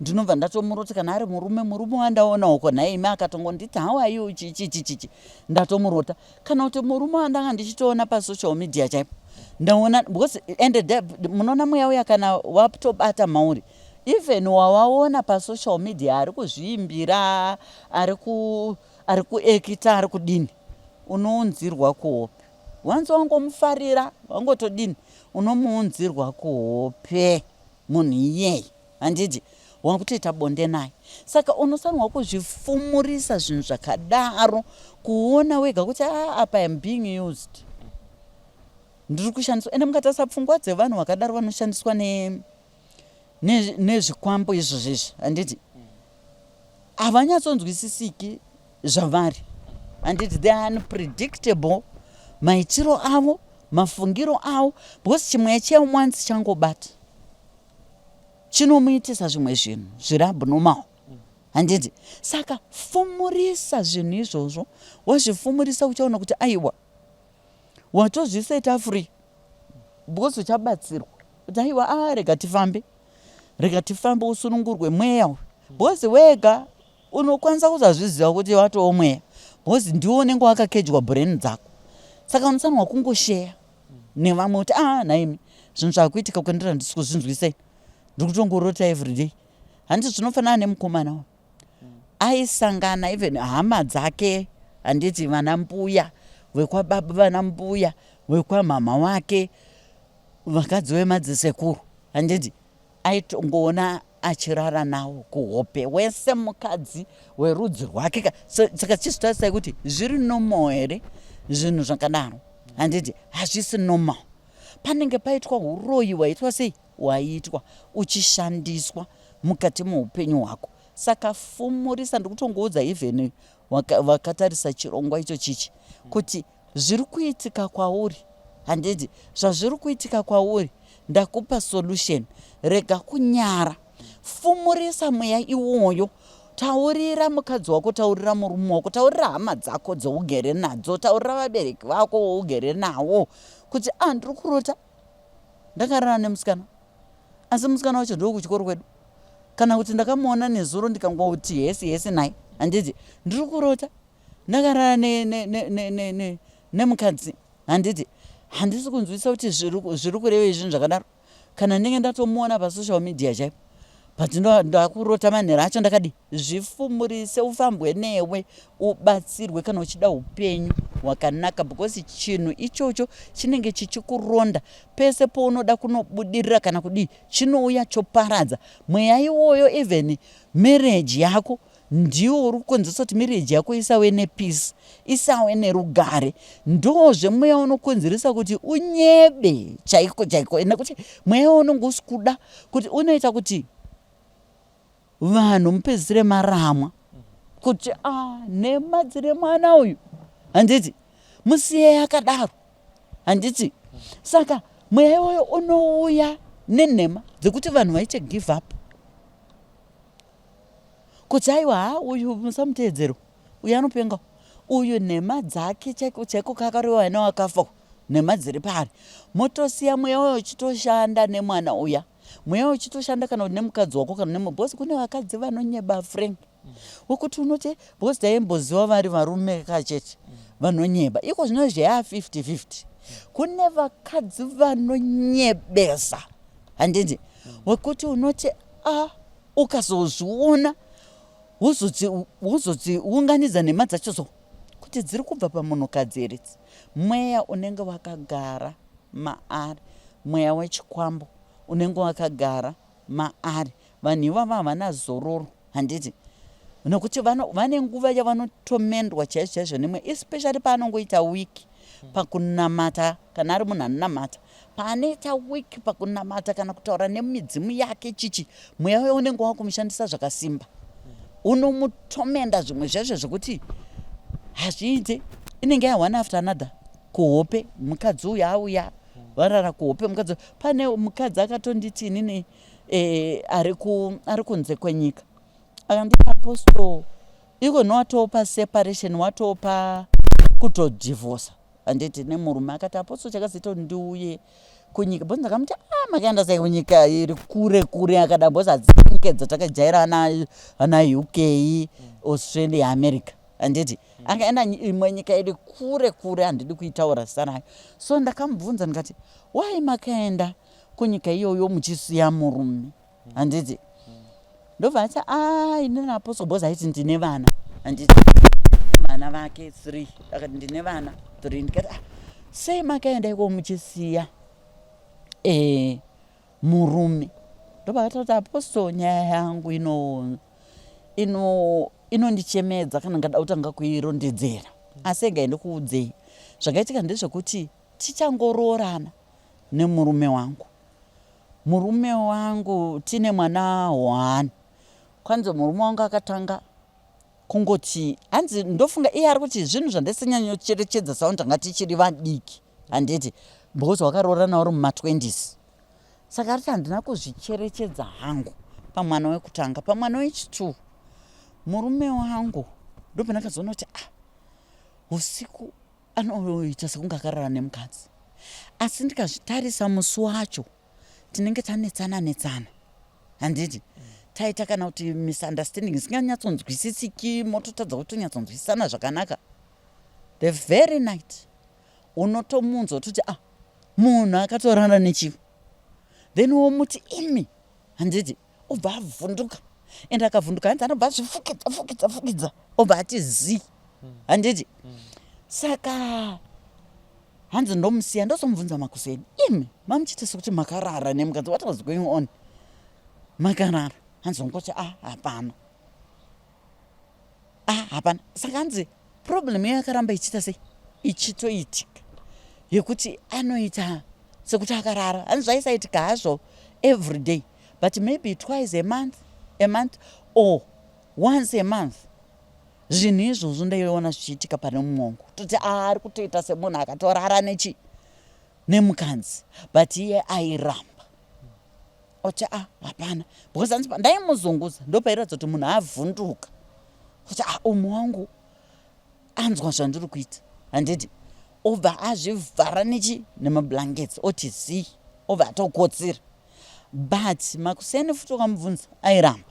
ndinobva ndatomuroti kana ari murume wandaona uko naime akatongonditi hawayo chichichichi ndatomurota kana kuti murume wandanga ndichitoona pasocial media chaipo ndaona because munoona mweya uya kana watobata mauri even wawaona pasocial media ari kuzviimbira ari kuekita ari kudini unounzirwa kuhope wanzi wangomufarira wangotodini unomuunzirwa kuhope munhu iyeye handiti wakutoita bonde naye saka unosanwa kuzvifumurisa zvinhu zvakadaro kuona wega kuti apa am being used ndiri kushandiswa ende mukatarisa pfungwa dzevanhu vakadaro vanoshandiswa nezvikwambo izvo zvezvi handiti havanyatsonzwisisiki zvavari handiti they are unpredictable maitiro avo mafungiro avo because chimwe cheonce changobata chinomuitisa zvimwe zvinhu zviri abnormal handiti saka fumurisa zvinhu izvozvo wazvifumurisa uchaona kuti aiwa watozviseta free because uchabatsirwa kuti aiwa rega tifambe usunungurwe mweya because wega unokwanisa kuzazviziva kuti watoo mweya because ndiwo unenge wakakejwa brain dzako saka unosanwa kungosheya nevamwe kuti naimi zvinhu zvakuitika kwendira ndisi kuzvinzwisei ndiri kutongorota everyday handiti zvinofanana nemukomana aisangana even hama dzake handiti vana mbuya wekwababa vana mbuya wekwamama wake vakadzi vemadzisekuru handiti aitongoona achirara nawo kuhope wese mukadzi werudzi rwake saka chizvitarisai kuti zviri normal here zvinhu zvakadaro handiti hazvisi normal panenge paitwa uroyi waitwa sei waitwa uchishandiswa mukati muupenyu hwako saka fumurisa ndikutongoudza even vakatarisa chirongwa icho chichi kuti zviri kuitika kwauri handiti zvazviri kuitika kwauri ndakupa solution rega kunyara fumurisa mweya iwoyo taurira mukadzi wako taurira murume wako taurira hama dzako dzougere nadzo taurira vabereki vako wougere nawo kuti ndiri kurota ndakarara nemusikana asi musikana wacho ndoo kuchikoro kwedu kana kuti ndakamuona nezuro ndikangoti yesi naye handiti ndiri kurota ndakarara nemukadzi handiti handisi kunzwisa kuti zviri kureva izvinhu zvakadaro kana ndenge ndatomuona pasocial media chaipo but ndakurota manhero acho ndakadi zvifumurise ufambwe newe ubatsirwe kana uchida upenyu hwakanaka because chinhu ichocho chinenge chichikuronda pese pounoda kunobudirira kana kudii chinouya choparadza mweya iwoyo even marriage yako ndiwo uri kukonzesa kuti marriage yako isave nepeace isave nerugare ndozve mweya unokonzeresa kuti unyebe chaiko nekuti mweya unonge usikuda kuti unoita kuti vanhu mupedzisire maramwa kuti nemadzire mwana uyu handiti musiye yakadaro handiti saka mweya iwoyo unouya nenhema dzekuti vanhu vaite give up kuti aiwa uyu musamuteedzero uyu anopenga uyu nhema dzake chaiko kakareva newakafa nhema dziri pari motosiya mweya uyo uchitoshanda nemwana uya mweya uchitoshanda kana nemukadzi wako kana nemubhosi kune vakadzi vanonyeba frank wokuti unoti bhosi taimboziva vari varume kachete vanonyeba iko zvino zveya 50-50 kune vakadzi vanonyebesa handiti wekuti unoti ukazozviona wozodziunganidza nhema dzacho so kuti dziri kubva pamunhukadzi eridzi mweya unenge wakagara maari mweya wechikwambo unenge wakagara maari vanhu ivava havana zororo handiti nokuti vane nguva yavanotomendwa chaizvo nemwe especially paanongoita wiki pakunamata kana ari munhu anonamata paanoita wiki pakunamata kana kutaura nemidzimu yake chichi mweya uyo unenge wakumushandisa zvakasimba unomutomenda zvimwe zvezvo zvekuti hazviite inenge one after another kuhope mukadzi uyu auya varara kuhope mukadzi pane mukadzi akatonditi inini ari kunze kwenyika akanditi apostle iko nowatopa separation watopa kutodhivorsa handiti nemurume akati apostle chakazoita kuti ndiuye kunyika bhozi ndakamuti makaenda sei kunyika iri kure akada bhozi hadzinyika dzatakajaira ana UK Australia America handiti akaenda imwe nyika iri kure handidi kuitaura zita so ndakamubvunza ndikati wai makaenda kunyika iyoyo muchisiya murume handiti ndobva ati inini apostle bhozi aiti ndine vana handiti vana vake 3 akati ndine vana 3 ndikati sei makaenda iko muchisiya murume ndobva atati apostle nyaya yangu inondichemedza kana ngada kutanga kuirondedzera asi ngaende kuudzei zvakaitika ndezvekuti tichangoroorana nemurume wangu tine mwana 1 kwanzi murume wangu akatanga kungoti hanzi ndofunga iye ari kuti zvinhu zvandasinyanyocherechedza saundi tanga tichiri vadiki handiti because wakaroorana uri muma20s saka ariti handina kuzvicherechedza hangu pamwana wekutanga pamwana wechi2 murume wangu ndopena kazoona kuti usiku anoita sekunge akarara nemukadzi, asi ndikazvitarisa musi wacho tinenge tanetsana handiti taita kana kuti misunderstanding isinganyatsonzwisisiki, mototadza kutonyatsoonzwisisana zvakanaka. The very night unotomunzwa kuti munhu akatorana nechivo, then womuti imi handiti, obva avhunduka, ende akavhunduka hanzi anobva azvifukidza obva ati zii handiti. Saka hanzi ndomusiya ndozomubvunza Makuseni, imi mamuchita sekuti makarara nemukadzi, what was going on? Makarara? Hanzi ngoti hapana. Hapana. Saka hanzi problem yakaramba ichita sei ichitoitika yekuti anoita sekuti akarara. Hanzi zvaisaitika hazvo every day, but maybe twice a month or once a month. Zvinhu izvozvo ndaiona zvichiitika pane mumwe toti ari kutoita semunhu akatorara nemukadzi, but iye airamba oti hapana, because hanzi ndaimuzunguza ndopairatidza kuti munhu avhunduka kuti umwe wangu anzwa zvandiri kuita handiti, obva azvivhara nemablankets oti zii, obva atokotsira. But Makuseni futi ukamubvunza airamba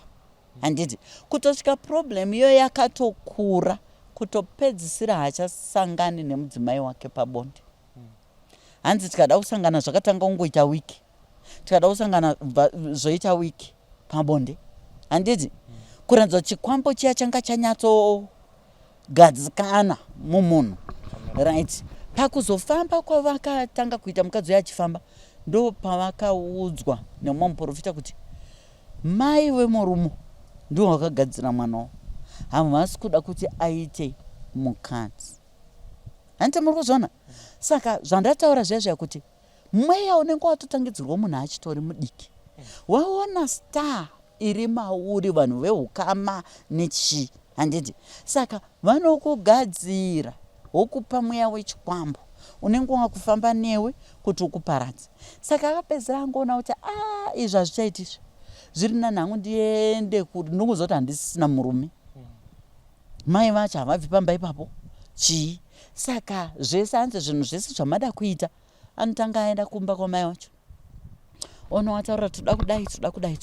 handiti, kutosvika problem iyo yakatokura kutopedzisira hachasangani nemudzimai wake pabonde. Hanzi tikada kusangana zvakatanga kungoita wiki, tikada kusangana zvoita wiki pabonde handiti, kuranzwa chikwambo chiya changa chanyatsogadzikana mumunhu, right? Pakuzofamba kwavakatanga kuita mukadzi uya achifamba, ndo pavakaudzwa nemumwe muprofita kuti mai wemurume ndiwo wakagadzira mwana wavo, havasi kuda kuti aite mukadzi. Handiti muri kuzviona? Saka zvandataura zvezvo kuti mweya unenge watotangidzirwa munhu achitori mudiki, waona star iri mauri, vanhu vehukama nechi handiti, saka vanokugadzira wokupa mweya wechikwambo unenge wakufamba newe kuti ukuparadze. Saka akapedzera angoona kuti izvi hazvichaitizve, zviri nanhangu ndiende kuri, ndokuzoti handisisina murume, mai vacho havabvi pamba ipapo chii. Saka zvese hanzi zvinhu zvese zvamada kuita, anotanga aenda kumba kwamai vacho onovataurira toda kudai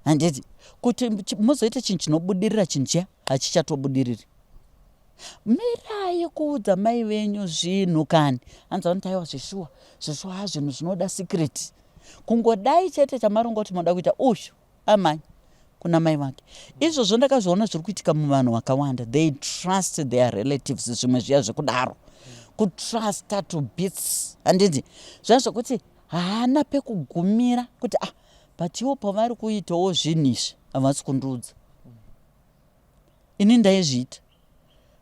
handiti, kuti muzoita chinhu chinobudirira chinhu chiya hachichatobudiriri. Mirai kuudza mai venyu zvinhu kani, hanzi vanotaiwa zvishuwa zvinhu zvinoda secret, kungodai chete chamarongoti moda kuita ushu amai kuna mai vake. Izvozvo ndakazviona zviri kuitika muvanhu vakawanda, they trust their relatives, zvimwe zviya zvekudaro, kutrusta to bits handiti, zviya zvokuti haana pekugumira kuti but iwo pavari kuitawo zvinhu izvi havasi kundiudza. Ini ndaizviita,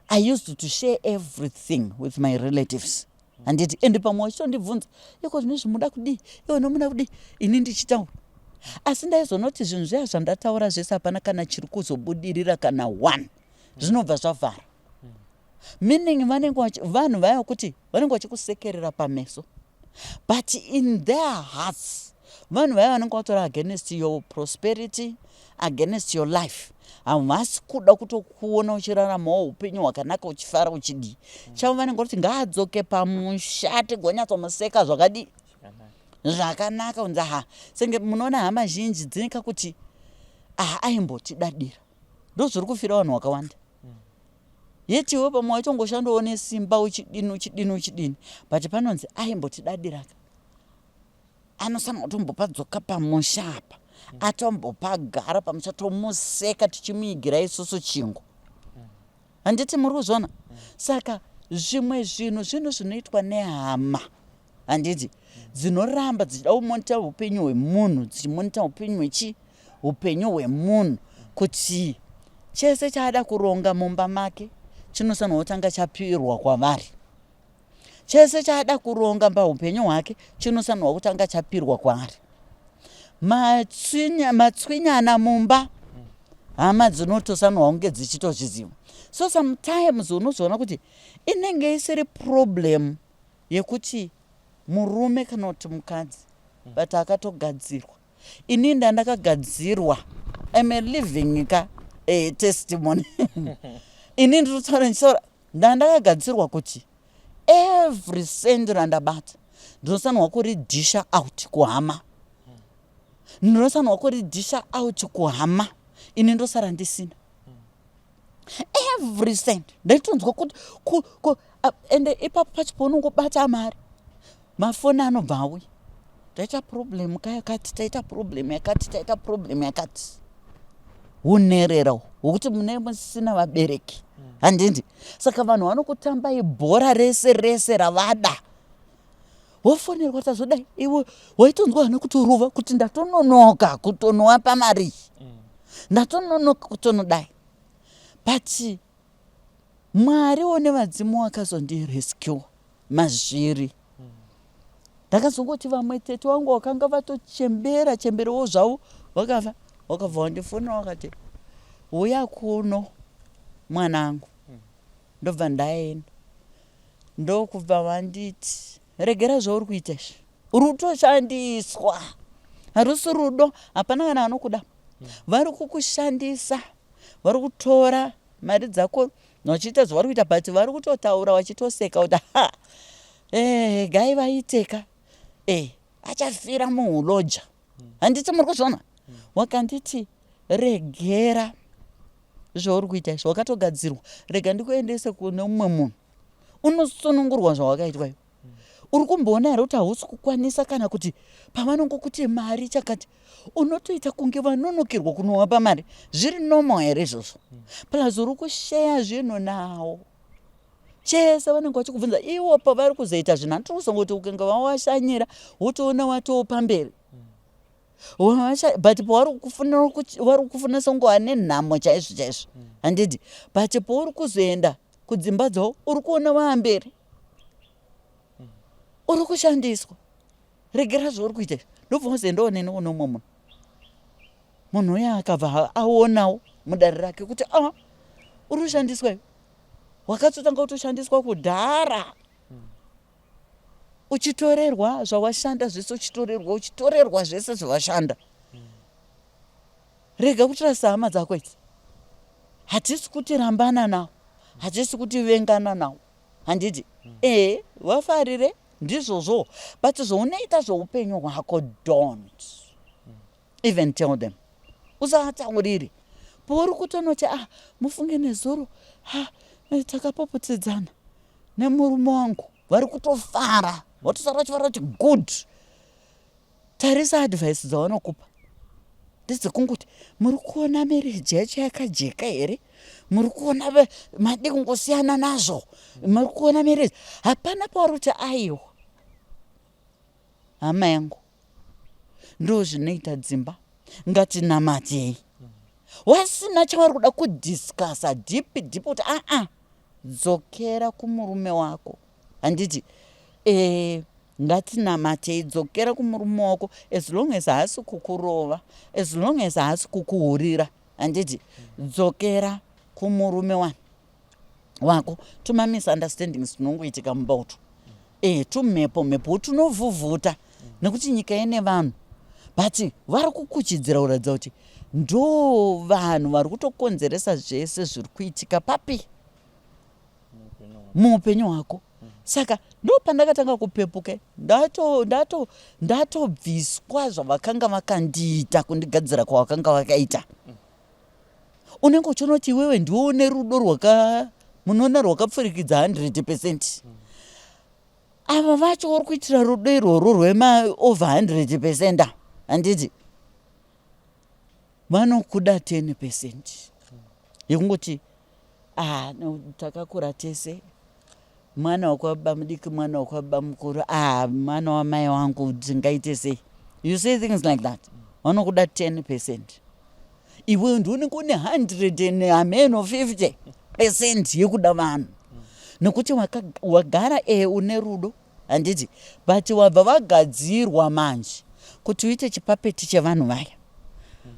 I used to share everything with my relatives handiti, ende pamwe wachitondibvunza iko zvine zvimuda kudii, iwo nomuda kudii, ini ndichitaura. Asi ndaizonoti zvinhu zviya zvandataura zvese hapana kana chiri kuzobudirira kana one, zvinobva zvavhara. Meaning vanhu vaya kuti vanenge vachikusekerera pameso, but in their hearts vanhu vaya vanenge vatora against your prosperity, against your life, havasi kuda kutokuona uchiraramawo upenyu hwakanaka uchifara uchidii. Chavo vanenge kuti ngaadzoke pamusha tigonyatsomuseka zvakadii zvakanaka, kunzi senge munoona hama zhinji dzineka kuti aimbotidadira, ndo zviri kufira vanhu vakawanda. Yeti iwe pamwe wachongoshandowo nesimba uchidini, but panonzi aimbotidadira, anosanwa kutombopadzoka pamusha apa, atombopagara pamusha tomuseka tichimuigira isusu chingu handiti, muri kuzviona? Saka zvimwe zvinhu zvinoitwa nehama handiti, dzinoramba dzichida kumonita upenyu hwemunhu, dzichimonita upenyu hwemunhu, kuti chese chaada kuronga mumba make chinosanwa kutanga chapirwa kwavari, chese chaada kuronga paupenyu hwake chinosanwa kutanga chapirwa kwaari. Matswinyana mumba hama dzinotosanwa kunge dzichitozviziva. So sometimes unozoona kuti inenge isiri problem yekuti murume kana kuti mukadzi, but akatogadzirwa. Ini ndandakagadzirwa, I'm a living testimony. Ini ndinotaura ndandakagadzirwa kuti every cent randabata ndinosanwa kuridhisha out kuhama, ndinosanwa kuridhisha out kuhama, ini ndosara ndisina every cent. Ndaitonzwa kuti ende ipapo pacho paunongobata mari mafoni anobva auya, taita problem kayakati, taita problem yakati, taita problem yakati, unerera hwokuti mune musina vabereki handindi. Saka vanhu vanokutambai bhora rese rese ravada, wofonerwa tazodai iwe waitonzwa hana kutoruva kuti ndatononoka kutonowapa mari, ndatononoka kutonodai, but Mwariwo nevadzimu vakazondirescue mazviri. Ndakazongoti vamwe tete wangu wakanga vatochemberewo zvavo vakabva vandifonera vakati uya kuno mwanangu, ndobva ndaenda. Ndokubva vanditi regera zvauri kuita izvi, rutoshandiswa, harusi rudo, hapana kana anokuda, vari kukushandisa, vari kutora mari dzako vachiita zvavari kuita, but vari kutotaura vachitoseka kuti gai vaiteka achafira muhuloja. Handiti muri kuzvona? Wakanditi regera zvauri kuita izvi, wakatogadzirwa, rega ndikuendese kune mumwe munhu unosunungurwa zvawakaitwa iwe. Uri kumboona here kuti hausi kukwanisa kana kuti pavanongokuti mari chakati unotoita kunge vanonokirwa kunovapa mari, zviri normal here izvozvo? Plus uri kusheya zvinhu nawo chese vanenge vachikubvunza iwo pavari kuzoita zvinhu, handiri kuzongoti ukange vawashanyira wotoona watopa mberi, but pavari kufuna songe wane nhamo chaizvo chaizvo, handidi. But pauri kuzoenda kudzimba dzavo uri kuona vaamberi, uri kushandiswa. Regera zvauri kuita, ndobva wazoendawo neni kuno umwe munhu uya akabva aonawo mudare rake kuti uri kushandiswa iwe, wakatotanga kutoshandiswa kudhara, uchitorerwa zvawashanda zvese, uchitorerwa zvese zvawashanda. Rega kutrasa hama dzako idzi, hatisi kuti rambana nawo, hatisi kuti vengana nawo, handiti. Vafarire ndizvozvo, but zvounoita zvoupenyu hwako, don't even tell them. Usavataurire pouri kutonoti mufunge nezuro takapopotedzana nemurume wangu, vari kutofara, watosara vachifara kuti good. Tarisa advice dzavanokupa ndedzekungoti muri kuona marriage yacho yakajeka here, muri kuona madi kungosiyana nazvo, muri kuona marriage, hapana pauri kuti aiwa hama yangu, ndo zvinoita dzimba, ngatinamatei. Wasina chavari kuda kudiscasa deep kuti dzokera kumurume wako, handiti ngatinamatei, dzokera kumurume wako, as long as haasi kukurova, as long as haasi kukuhurira, handiti. Dzokera kumurume wako. Tuma misunderstandings tinongoitika mubautu, tumhepo tunovhuvhuta, nekuti nyika ine vanhu, but vari kukuchidzira kuratidza kuti ndo vanhu vari kutokonzeresa zvese zviri kuitika papi muupenyu hwako. Saka ndo pandakatanga kupepuka, ndatobviswa zvavakanga vakandiita, kundigadzira kwavakanga vakaita. Unenge uchinoti iwewe ndiwo une rudo munoona rwakapfurikidza 100%. Ava vacho uri kuitira rudo irworwo rwemaover 100%, handiti. Vanokuda 10% yekungoti takakura tese, mwana wakwababa mudiki, mwana wakwababa mukuru, mwana wamai wangu ndingaite sei. You say things like that. Vanokuda 10%. Iwe ndiunenge une 150% yekuda vanhu, nekuti wagara une rudo, handiti. But wabva vagadzirwa manje kuti uite chipapeti chevanhu vaya.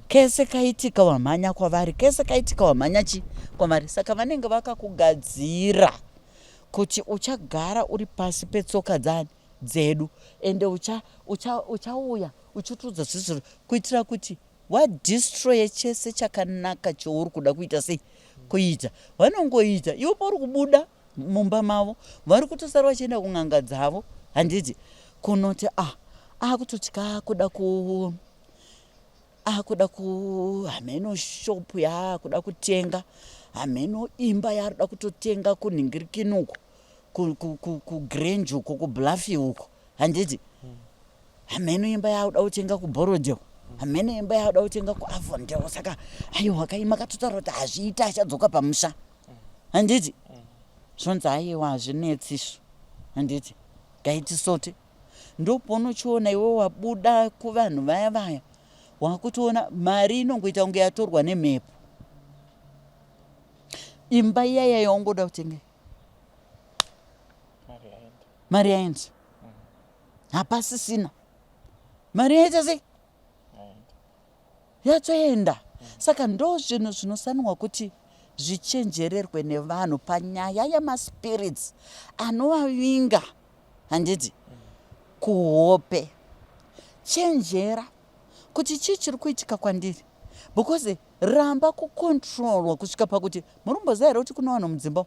Kese kaitika wamhanya kwavari, kese kaitika wamhanya kwavari. Saka vanenge vakakugadzira kuti uchagara uri pasi petsoka dzedu, ende uchauya uchitudza zvizvo kuitira kuti wadestroye chese chakanaka chouri kuda kuita sei kuita. Vanongoita iwe pauri kubuda mumba mavo vari kutosara vachienda kun'anga dzavo handiti kunoti akutotya akuda hameno shopu yaakuda kutenga hameno imba yaarikuda kutotenga kunhingirikini uko kugrange uko kubluffy uko handiti hameno imba yaakuda kutenga kuborodeo hameno imba yaakuda kutenga kuavondeo saka aiwa kaima katotaura kuti hazviita achadzoka pamusha handiti zvonzi aiwa hazvinetsizvo handiti gaitisote ndoponochiona iwe wabuda kuvanhu vaya wakutoona mari inongoita kunge yatorwa nemhepo imba iyaya yaungoda kutenga mari yaenda hapasisina mari yaita sei yatoenda saka ndo zvinhu zvinosanwa kuti zvichenjererwe nevanhu panyaya yemaspirits anovavinga handiti kuhope chenjera kuti chii chiri kuitika kwandiri because ramba kukontrolwa kusvika pakuti murumboziva here kuti kuna vanhu mudzimba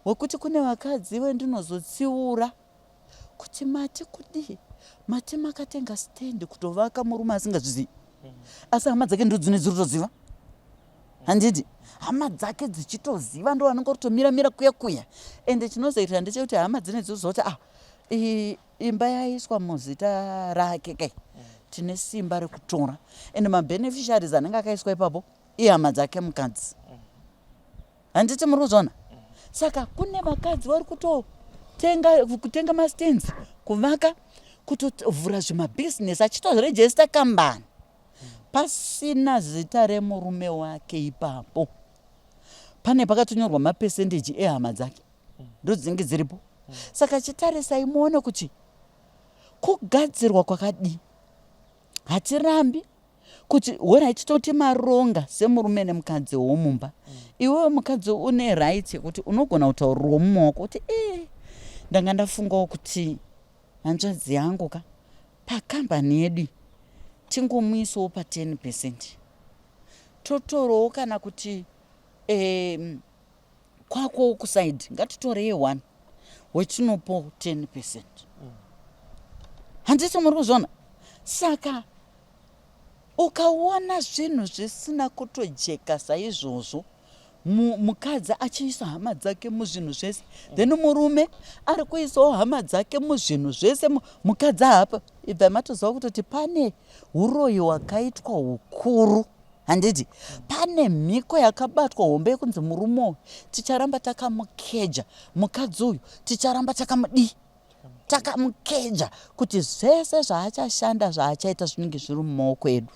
wekuti kune vakadzi vendinozotsiura kuti mati kudii mati makatenga stendi kutovaka murume asingazvizivi asi hama dzake ndo dzine dziri kutoziva handiti hama dzake dzichitoziva ndo vanonga kutomiramira kuya ende chinozoita ndechekuti hama dzine dzozoti imba yaiswa muzita rake kai tine simba rekutora ende mabeneficiaries anenge akaiswa ipapo ihama dzake mukadzi handiti muri kuzvona saka kune vakadzi vari kutenga mastenzi kuvaka kutovhura zvimabhizinesi achitorejesta kambani pasina zita remurume wake ipapo pane pakatonyorwa mapesendeji ehama dzake ndodzinenge dziripo saka chitarisai muone kuti kugadzirwa kwakadii hatirambi kuti wona ichitoti maronga semurume nemukadzi womumba iwewe mukadzi une right yekuti unogona kutaurirwa mumaoko kuti ndanga ndafungawo kuti hanzvadzi yangu ka pakambani yedu tingomuisawo pa10% totorowo kana kuti kwako kusaidi ngatitorei 1 wetinopo 10%. Handiti muri kuzvona saka ukaona zvinhu zvisina kutojeka saizvozvo mukadzi achiisa hama dzake muzvinhu zvese then murume ari kuisawo hama dzake muzvinhu zvese mukadzi hapa ibva matoziva kutoti pane uroyi hwakaitwa hukuru handiti pane mhiko yakabatwa hombe yekunzi murume uyu ticharamba takamukeja mukadzi uyu ticharamba takamukeja kuti zvese zvaachashanda zvaachaita zvinenge zviri mumaoko edu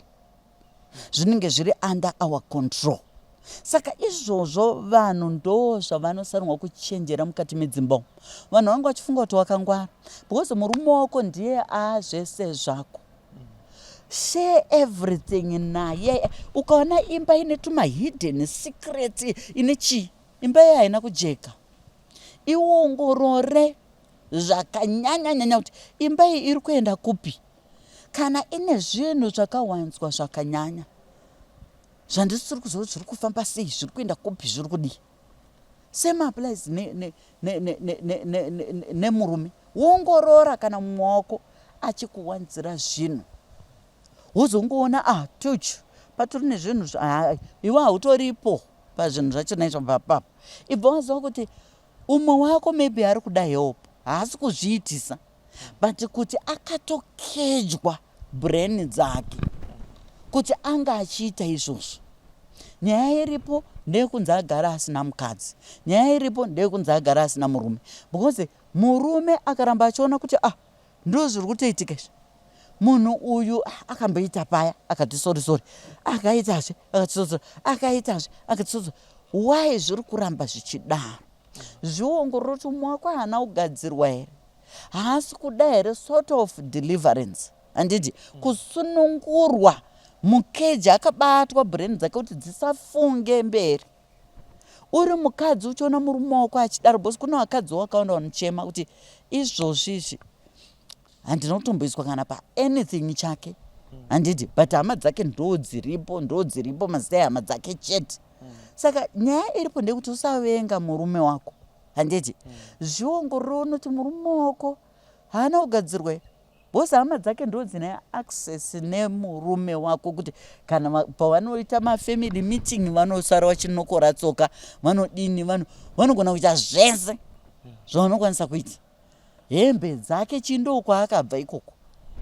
zvinenge zviri under our control. Saka izvozvo vanhu ndo zvavanosanirwa kuchenjera mukati medzimba. Vanhu vangu vachifunga kuti wakangwara because murume wako ndiye zvese zvako. Share everything naye. Ukaona imba ine tuma hidden secret ine chi imba ye haina kujeka. Iongorore zvakanyanya kuti imba iyi iri kuenda kupi. Kana ine zvinhu zvakawanzwa zvakanyanya zvandisiri kuziva zviri kufamba sei zviri kuenda kupi zviri kudii. Same applies nemurume. Wongorora kana mumwe wako achikuwanzira zvinhu wozongoona tuchu patori nezvinhu iwe hautoripo pazvinhu zvachona izvo papapo ibva waziva kuti umwe wako maybe ari kuda help haasi kuzviitisa but kuti akatokejwa brain dzake kuti anga achiita izvozvo. Nyaya iripo ndeyekunzi agara asina mukadzi, nyaya iripo ndeyekunzi agara asina murume because murume akaramba achiona kuti ndo zviri kutoitika izvi munhu uyu akamboita paya akati sorry akaitazve akati sorry akaitazve akati sorry. Why zviri kuramba zvichidaro? Zviongororo kuti umwe wako haana kugadzirwa here, haasi kuda here sort of deliverance handiti kusunungurwa mukeji akabatwa brain dzake kuti dzisafunge mberi. Uri mukadzi uchiona murume wako achidaro bosi kuna vakadzi wakaona vanochema kuti izvozvizvi handina kutomboiswa kana pa anything chake handiti but hama dzake ndo dziripo mazita ehama dzake chete. Saka nyaya iripo ndekuti usavenga murume wako handiti zviongororo unoti murume wako haana kugadzirwa bhosi hama dzake ndo dzine access nemurume wako kuti kana pavanoita mafamily meeting vanosara vachinokora tsoka vanodini vanogona kuita zvese zvavanokwanisa kuita hembe dzake chindoko akabva ikoko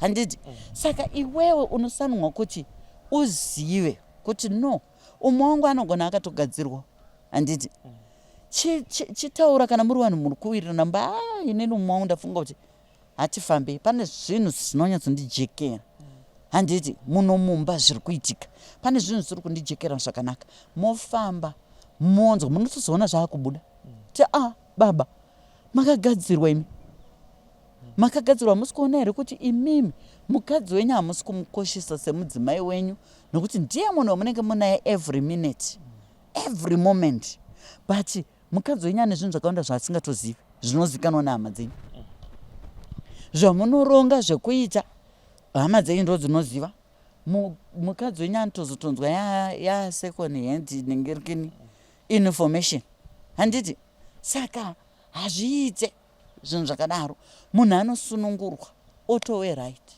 handiti saka iwewe unosanwa kuti uzive kuti no umwe wangu anogona akatogadzirwa handiti chitaura kana muri vanhu muri kuwirirana mba inini umwe wangu ndafunga kuti hatifambei pane zvinhu zvinonyatsondijekera handiti munomumba zviri kuitika pane zvinhu zviri kundijekera zvakanaka mofamba monzwa munotozoona zvaakubuda ti baba makagadzirwa imi makagadzirwa musi kuona here kuti imimi mukadzi wenyu hamusi kumukoshesa semudzimai wenyu nokuti ndiye munhu wamunenge munaye every minute every moment but mukadzi wenyu ane zvinhu zvakawanda zvaasingatozivi zvinozivikanwa nehama dzenyu zvamunoronga zvekuita hama dzenyu ndo dzinoziva mukadzi wenyu anotozotonzwa second hand nengerikini information handiti saka hazviite zvinhu zvakadaro munhu anosunungurwa otowe right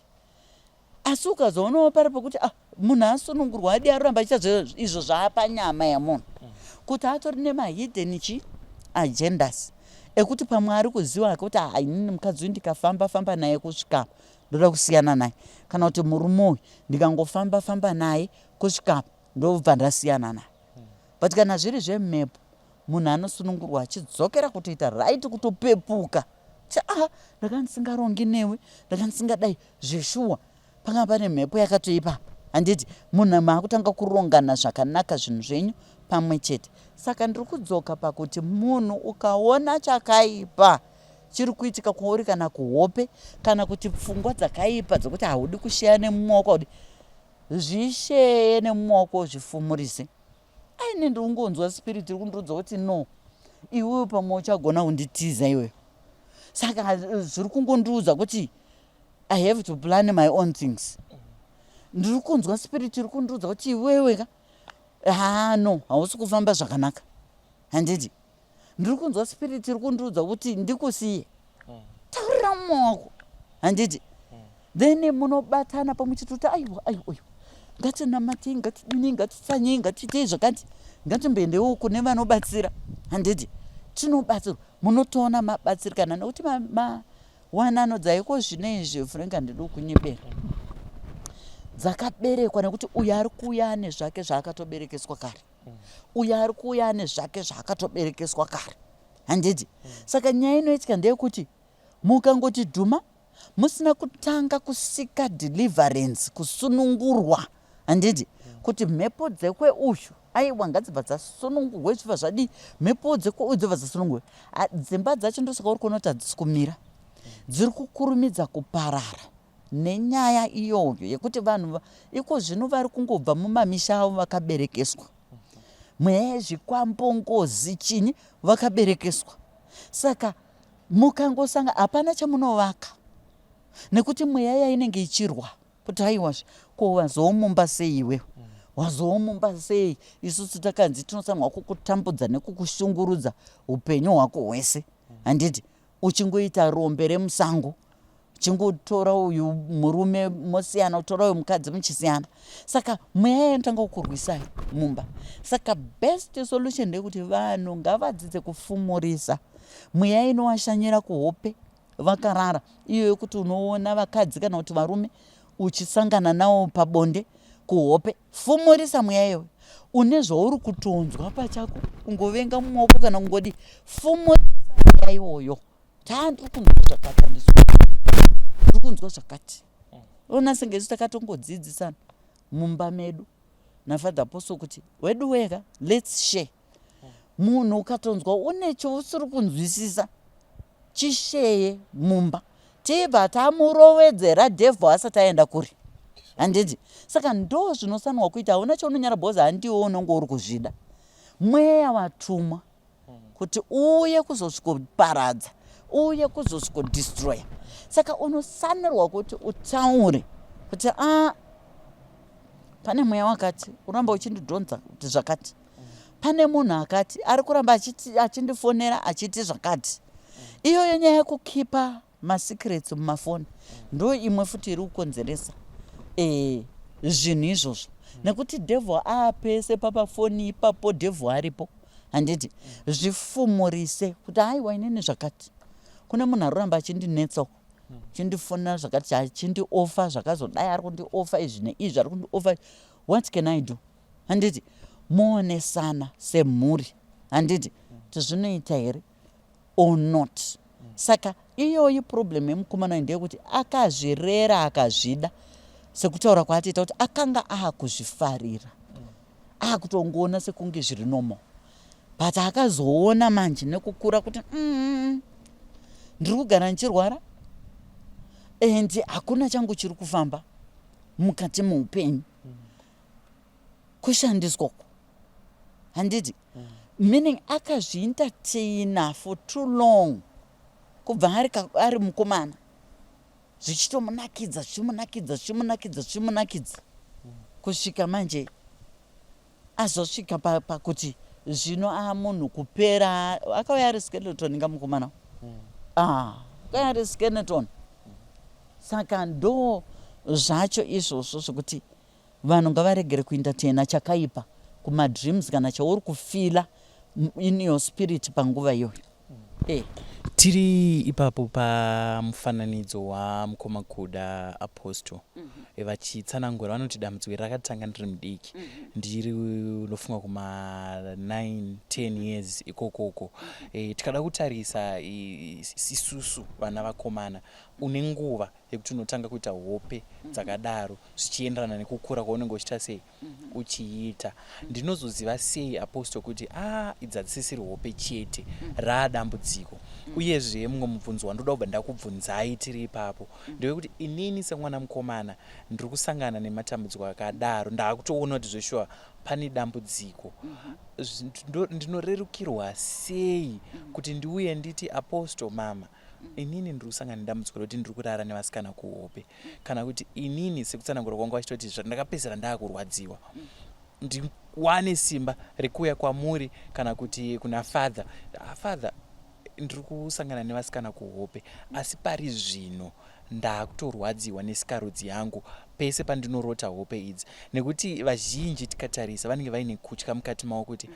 asi ukazoonawo pari pekuti munhu asunungurwa adi aramba achiita izvo zvaapanyama yamunhu kuti atori nemahidden agendas ekuti pamwe ari kuziva kuti inini mukadzi uyu ndikafamba naye kusvika ndoda kusiyana naye kana kuti murume uyu ndikangofamba naye kusvika ndobva ndasiyana naye but kana zviri zvemhepo munhu anosunungurwa achidzokera kutoita right kutopepuka ndakandisingarongi newe ndakandisingadai zveshuwa panga pane mhepo yakatoipa handiti munhu maakutanga kurongana zvakanaka zvinhu zvenyu pamwe chete saka ndiri kudzoka pakuti munhu ukaona chakaipa chiri kuitika kwauri kana kuhope kana kuti pfungwa dzakaipa dzokuti haudi kusheya nemumaoko audi zvisheye nemumaoko zvifumurise aine ndikungonzwa spirit iri kundiudza kuti no iwewe pamwe uchagona kunditiza iwewe saka zviri kungondiudza kuti I have to plan my own things ndiri kunzwa spirit iri kundiudza kuti iwewe no hausi kufamba zvakanaka handiti ndiri kunzwa spirit iri kundiudza kuti ndikusiye taurira mumaoko handiti then munobatana pamwe chitoti aiwa ngatinamatei ngatidini ngatitsanyei ngatiitei zvakati ngatimboendewo kune vanobatsira handiti tinobatsirwa munotoona mabatsirikana nekuti mawanano dzaiko zvino izvi Frank handidi kunyebera dzakaberekwa nekuti uyu ari kuuya nezvake zvaakatoberekeswa kare uyu ari kuuya nezvake zvaakatoberekeswa kare handiti saka nyaya inoitika ndeyekuti mukangoti dhuma musina kutanga kusika deliverance kusunungurwa handiti kuti mhepo dzekwe uyu aiwa ngadzibva dzasunungurwe zvibva zvadi mhepo dzekwe uyu dzibva dzasunungurwe dzimba dzacho ndosaka uri kuona kuti hadzisi kumira dziri kukurumidza kuparara nenyaya iyoyo yekuti vanhu iko zvino vari kungobva mumamisha avo vakaberekeswa mweya yezvikwambongozi chinyi vakaberekeswa saka mukangosanga hapana chamunovaka nekuti mweya yainenge ichirwa kuti haiwazve ko wazomumba sei iwewe wazomumba sei isusu takanzi tinosanwa kukutambudza nekukushungurudza upenyu hwako hwese handiti uchingoita rombe remusango uchingotora uyu murume mosiyana utora uyu mukadzi muchisiyana saka mweya yanotanga kukurwisai mumba saka best solution ndeyekuti vanhu ngavadzidze kufumurisa mweya inowashanyira kuhope vakarara iyo yekuti unoona vakadzi kana kuti varume uchisangana navo pabonde kuhope fumurisa mweya iyoyo une zvauri kutonzwa pachako ungovenga mumaoko kana kungodi fumurisa mweya iyoyo ndiri kunzwa zvakati ndiri kunzwa zvakati ona sengesu takatongodzidzisana mumba medu naFadha Apostle kuti wedu wega let's share munhu ukatonzwa une chousiri kunzwisisa chisheye mumba tibva tamurowedzera devho asati aenda kuri handiti saka ndo zvinosanwa kuita hauna chaunonyara bhoza handiwo unonge uri kuzvida mweya watumwa kuti uye kuzosvikoparadza uye kuzosvikodestroya saka unosanirwa kuti utaure kuti pane mweya wakati uramba uchindidhonza kuti zvakati pane munhu akati ari kuramba achindifonera achiti zvakati. Iyoyo nyaya yekukipa masecrets mumafoni ndo imwe futi iri kukonzeresa zvinhu izvozvo, nekuti devhu apese papafoni ipapo devhu aripo. Handiti zvifumurise kuti haiwa inini zvakati, kune munhu ari kuramba achindinetsa achindifonera zvakati, achindiofa zvakazodai, ari kundiofa izvi neizvi, ari kundiofa. What can I do? Handiti muonesana semhuri, handiti tizvinoita here or not. Saka iyoyi problem yemukomana ndeyekuti akazvirera akazvida sekutaura kwaatiita kuti akanga aakuzvifarira, aakutongoona sekunge zviri normal, but akazoona manje nekukura kuti ndiri kugara ndichirwara and hakuna changu chiri kufamba mukati muupenyu, kushandiswako. Handiti meaning akazvientertaina for too long, kubva ari mukomana zvichitomunakidza zvichimunakidza kusvika manje azosvika pakuti zvino munhu kupera. Akauya ari skeleton ngamukomana akauya ari skeleton. Saka ndo zvacho izvozvo zvokuti vanhu ngavaregere kuentertaina chakaipa kumadreams kana chauri kufila in your spirit panguva iyoyo. Tiri ipapo pamufananidzo wamukoma kuda Apostle vachitsanangura vanoti dambudziko rakatanga ndiri mudiki, ndiri unofunga kuma9-10 years ikokoko. Tikada kutarisa isusu vana vakomana une nguva yekuti unotanga kuita hope dzakadaro zvichienderana nekukura kwaunenge uchiita sei uchiita. Ndinozoziva sei Apostle kuti idzi hadzisisiri hope chete, radambudziko. Uyezve mumwe mubvunzo wandoda kubva ndakubvunzai tiri ipapo ndewekuti inini semwana mukomana ndiri kusangana nematambudziko akadaro, ndaakutoona kuti zveshuwa pane dambudziko. Ndinorerukirwa sei kuti ndiuye nditi Apostle mama, inini ndiri kusangana nedambudziko rekuti ndiri kurara nevasikana kuhope, kana kuti inini sekutsanangura kwangu vachitoti ndakapedzera ndaakurwadziwa, ndiwane simba rekuuya kwamuri kana kuti kuna father ndiri kusangana nevasikana kuhope, asi pari zvino ndaakutorwadziwa nesikarudzi yangu pese pandinorota hope idzi. Nekuti vazhinji tikatarisa vanenge vaine kutya mukati mavo kuti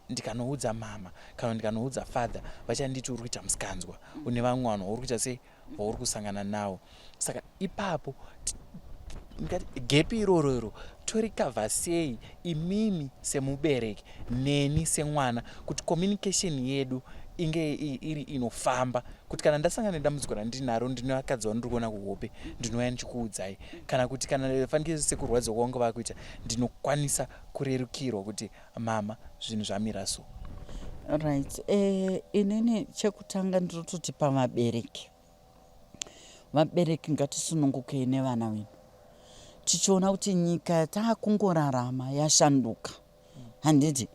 ndikanoudza mama kana ndikanoudza father vachanditi uri kuita musikanzwa, une vamwe vanhu vauri kuita sei vauri kusangana navo. Saka ipapo gepi irororo torikavha sei imimi semubereki neni semwana, kuti communication yedu inge iri inofamba, kuti kana ndasangana nedambudziko randinaro ndinoakadza ndiri kuona kuhope ndinouya ndichikuudzai, kana kuti kana fanike sekurwadziwa kwangu vakuita ndinokwanisa kurerukirwa kuti mama zvinhu zvamira so. Right. Inini chekutanga ndirototi pavabereki ngatisunungukei nevana venu, tichiona kuti nyika yatakungorarama yashanduka. Handiti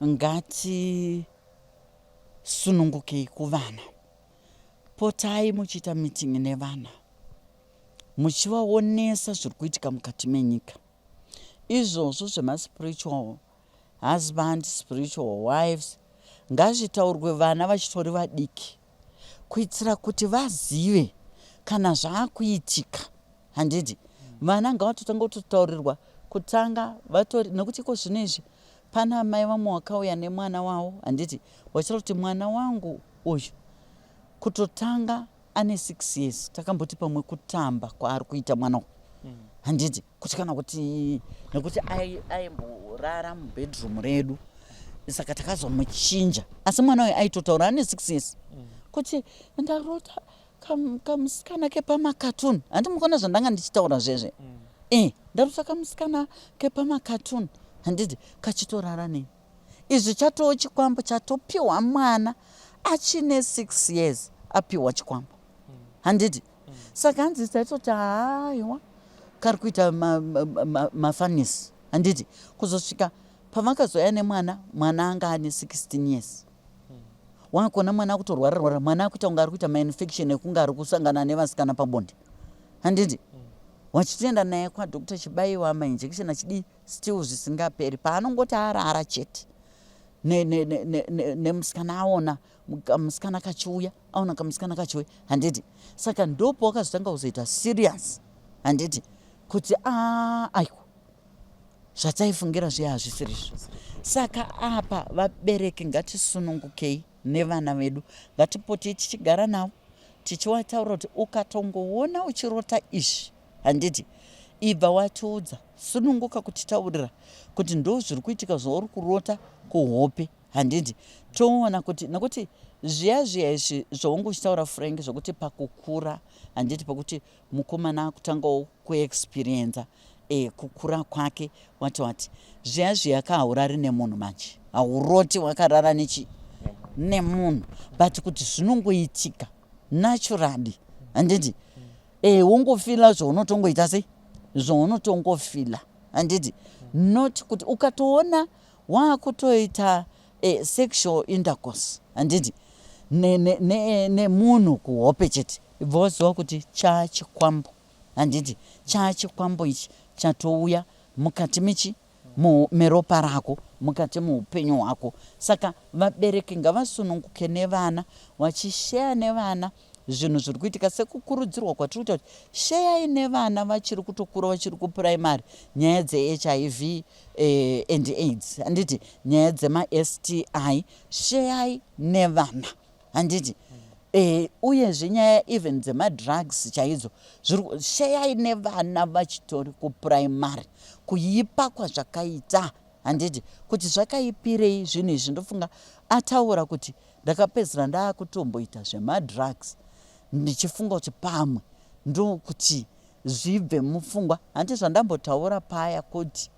ngatisunungukei kuvana, potai muchiita meeting nevana muchivaonesa zviri kuitika mukati menyika. Izvozvo zvemaspiritual husband, spiritual wives ngazvitaurwe vana vachitori vadiki, kuitira kuti vazive kana zvaakuitika. Handiti vana ngavatotanga kutotaurirwa kutanga vatori, nekuti iko zvino izvi pana mai vamwe wakauya nemwana wavo, handiti wachira kuti mwana wangu uyu kutotanga ane 6 years takamboti pamwe kutamba kwaari kuita mwana handiti kuti kana kuti nekuti aimborara mubedroom redu, saka takazomuchinja, asi mwana uyu aitotaura ane 6 years kuti ndarota kamusikana kepamakatuni. Handimukona zvandanga ndichitaura zvezve ndarota kamusikana kepamakatuni, handiti kachitorara neni. Izvi chatoo chikwambo chatopiwa mwana achine 6 years apiwa chikwambo, handiti saka hanzi taitoti haiwa kari kuita mafanisi, handiti kuzosvika pavakazoya nemwana, mwana anga ane 16 years. Wakona mwana akutorwara, mwana akuita kunge ari kuita mainfection ekunge ari kusangana nevasikana pabonde, handiti wachitoenda naye kwadokta chibayiwa mainjection achidi still zvisingaperi, paanongoti arara chete nemusikana aona kamusikana kachiuya aona kamusikana kachiuya handiti. Saka ndopo wakazotanga kuzoita serious handiti kuti aiwa zvataifungira zviya hazvisirizvo. Saka apa vabereki ngatisunungukei nevana vedu, ngatipotei tichigara navo tichiwataura kuti ukatongoona uchirota izvi handiti ibva watiudza, sununguka kutitaurira kuti ndo zviri kuitika zvauri kurota kuhope handiti toona kuti nekuti zviya izvi zvaunge uchitaura Frank zvokuti pakukura handiti pakuti mukomana akutangawo kuexperienza kukura kwake wati zviya kahaurari nemunhu manje hauroti wakarara nemunhu but kuti zvinongoitika naturally handiti wongofila zvaunotongoita sei zvaunotongofila handiti not kuti ukatoona waakutoita sexual intercourse handiti nemunhu kuhope chete ibva waziva kuti chachikwambo handiti chachikwambo ichi chatouya mukati meropa rako mukati muupenyu hwako. Saka vabereki ngavasununguke nevana vachisheya nevana zvinhu zviri kuitika sekukurudzirwa kwatiri kuita kuti sheyai nevana vachiri kutokura vachiri kupuraimary nyaya dzeHIV and AIDS handiti nyaya dzemaSTI sheyai nevana handiti uyezve nyaya even dzemadrugs chaidzo sheyai nevana vachitori kupuraimary kuipa kwazvakaita handiti kuti zvakaipirei zvinhu izvi. Ndofunga ataura kuti ndakapedzera ndaakutomboita zvemadrugs ndichifunga kuti pamwe ndokuti zvibve mupfungwa. Handi zvandambotaura paya kuti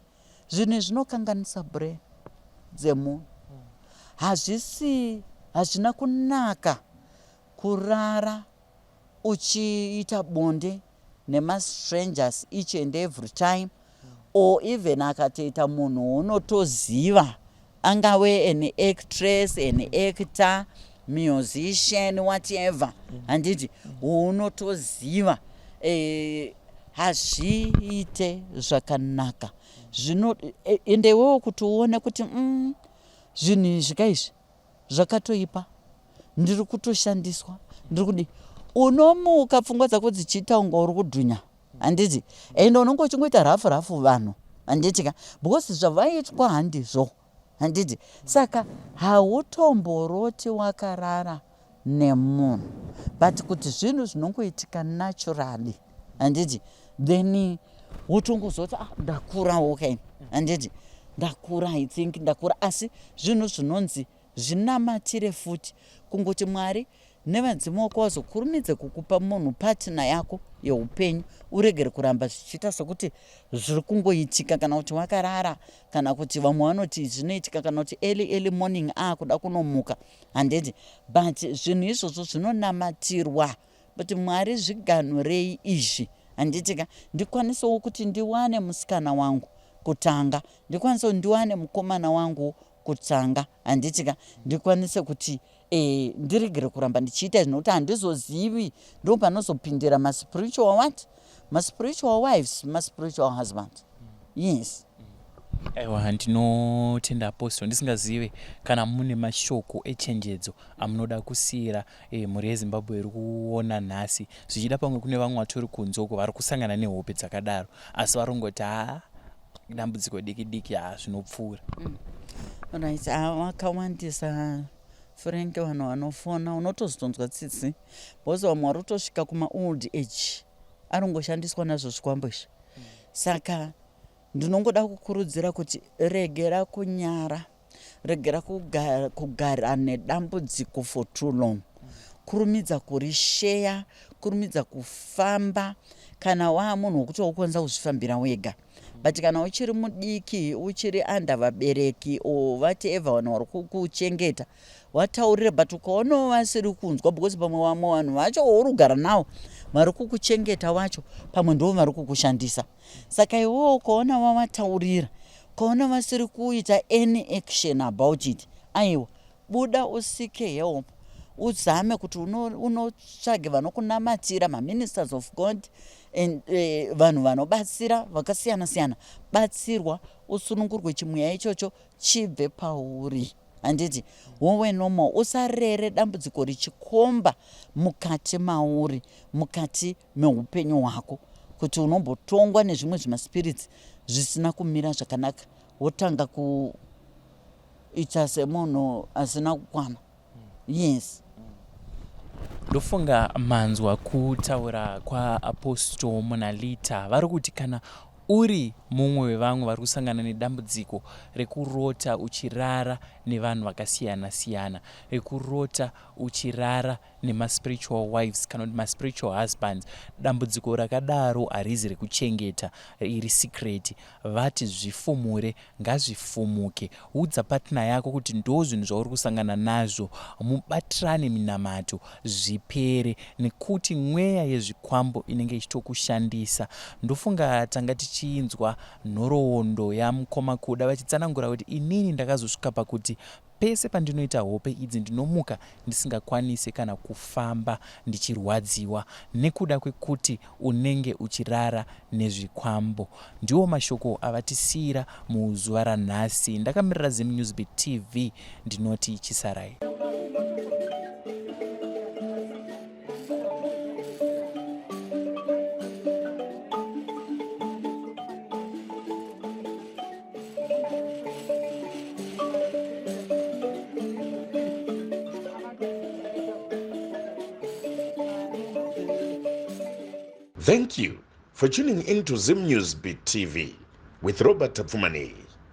zvinhu zvinokanganisa brain dzemunhu hazvina kunaka kurara uchiita bonde nemastrangers each and every time or even akatoita munhu unotoziva angave an actress an actor musician whatever handiti unotoziva hazviite zvakanaka ende iwewo kuti uone kuti zvinhu zvikaizvi zvakatoipa ndiri kutoshandiswa ndiri kudi unomuka pfungwa dzako dzichiita unga uri kudhunya handiti ende unonge uchingoita rafu vanhu handitika because zvavaitwa handizvo handiti. Saka hautomboroti wakarara nemunhu but kuti zvinhu zvinongoitika naturally handiti then wotongozoti ndakura okay handiti ndakura I think ndakura asi zvinhu zvinonzi zvinamatire futi kungoti Mwari nevanzima wako vazokurumidze kukupa munhu partner yako yeupenyu uregere kuramba zvichiita sokuti zviri kungoitika kana kuti wakarara kana kuti vamwe vanoti zvinoitika kana kuti early morning kuda kunomuka handiti but zvinhu izvozvo zvinonamatirwa kuti Mwari zviganhurei izvi handitika ndikwanisewo kuti ndiwane musikana wangu kutanga ndikwanisewo ndiwane mukomana wangu kutanga handitika ndikwanise kuti ndiregere kuramba ndichiita zvinokuti handizozivi ndo panozopindira maspiritual what maspiritual wives maspiritual husband yes. Aiwa ndinotenda apostle ndisingazive kana mune mashoko echenjedzo amunoda kusiyira mhuri yeZimbabwe iri kuona nhasi zvichida pamwe kune vamwe vatori kunzoko vari kusangana nehope dzakadaro asi varongoti dambudziko diki zvinopfuura right wakawandisa Frank vanhu vanofona unotozitonzwa tsitsi bhozi vamwe vari kutosvika kumaold age arongoshandiswa nazvo zvikwambo izvi. Saka ndinongoda kukurudzira kuti regera kunyara regera kugara nedambudziko for too long kurumidza kurisheya kurumidza kufamba kana munhu wokuti waukwanisa kuzvifambira wega but kana uchiri mudiki uchiri anda vabereki o whatever vanhu vari kukuchengeta wataurire but ukaonawo vasiri kunzwa because pamwe vamwe vanhu vacho uri kugara navo vari kukuchengeta vacho pamwe ndo vari kukushandisa. Saka iwewo ukaona wavataurira ukaona vasiri kuita any action about it aiwa buda usike help uzame kuti unotsvage vanokunamatira maministers of God and vanhu vanobatsira vakasiyana siyana batsirwa usunungurwe chimweya ichocho chibve pauri handiti wowe normal usarere dambudziko richikomba mukati mauri, mukati meupenyu hwako, kuti unombotongwa nezvimwe zvimaspirits zvisina kumira zvakanaka, wotanga kuita semunhu asina kukwana. Yes. ndofunga manzwa kutaura kwaapostol muna Lita vari kuti kana uri mumwe wevamwe vari kusangana nedambudziko rekurota uchirara nevanhu vakasiyana-siyana, rekurota uchirara nemaspiritual wives kana kuti maspiritual husbands, dambudziko rakadaro harizi rekuchengeta, iri secret, vati zvifumure, ngazvifumuke. Udza partner yako kuti ndo zvinhu zvauri kusangana nazvo, mubatirane minamato zvipere, nekuti mweya yezvikwambo inenge ichitokushandisa. Ndofunga tanga tichinzwa nhoroondo yamukoma kuda vachitsanangura kuti inini ndakazosvika pakuti pese pandinoita hope idzi ndinomuka ndisingakwanisi kana kufamba ndichirwadziwa nekuda kwekuti unenge uchirara nezvikwambo. Ndiwo mashoko avatisira muzuva ranhasi. Ndakamirira Zim News Beat TV, ndinoti chisarai. Thank you for tuning in to Zim News Beat TV with Robert Tapfumani.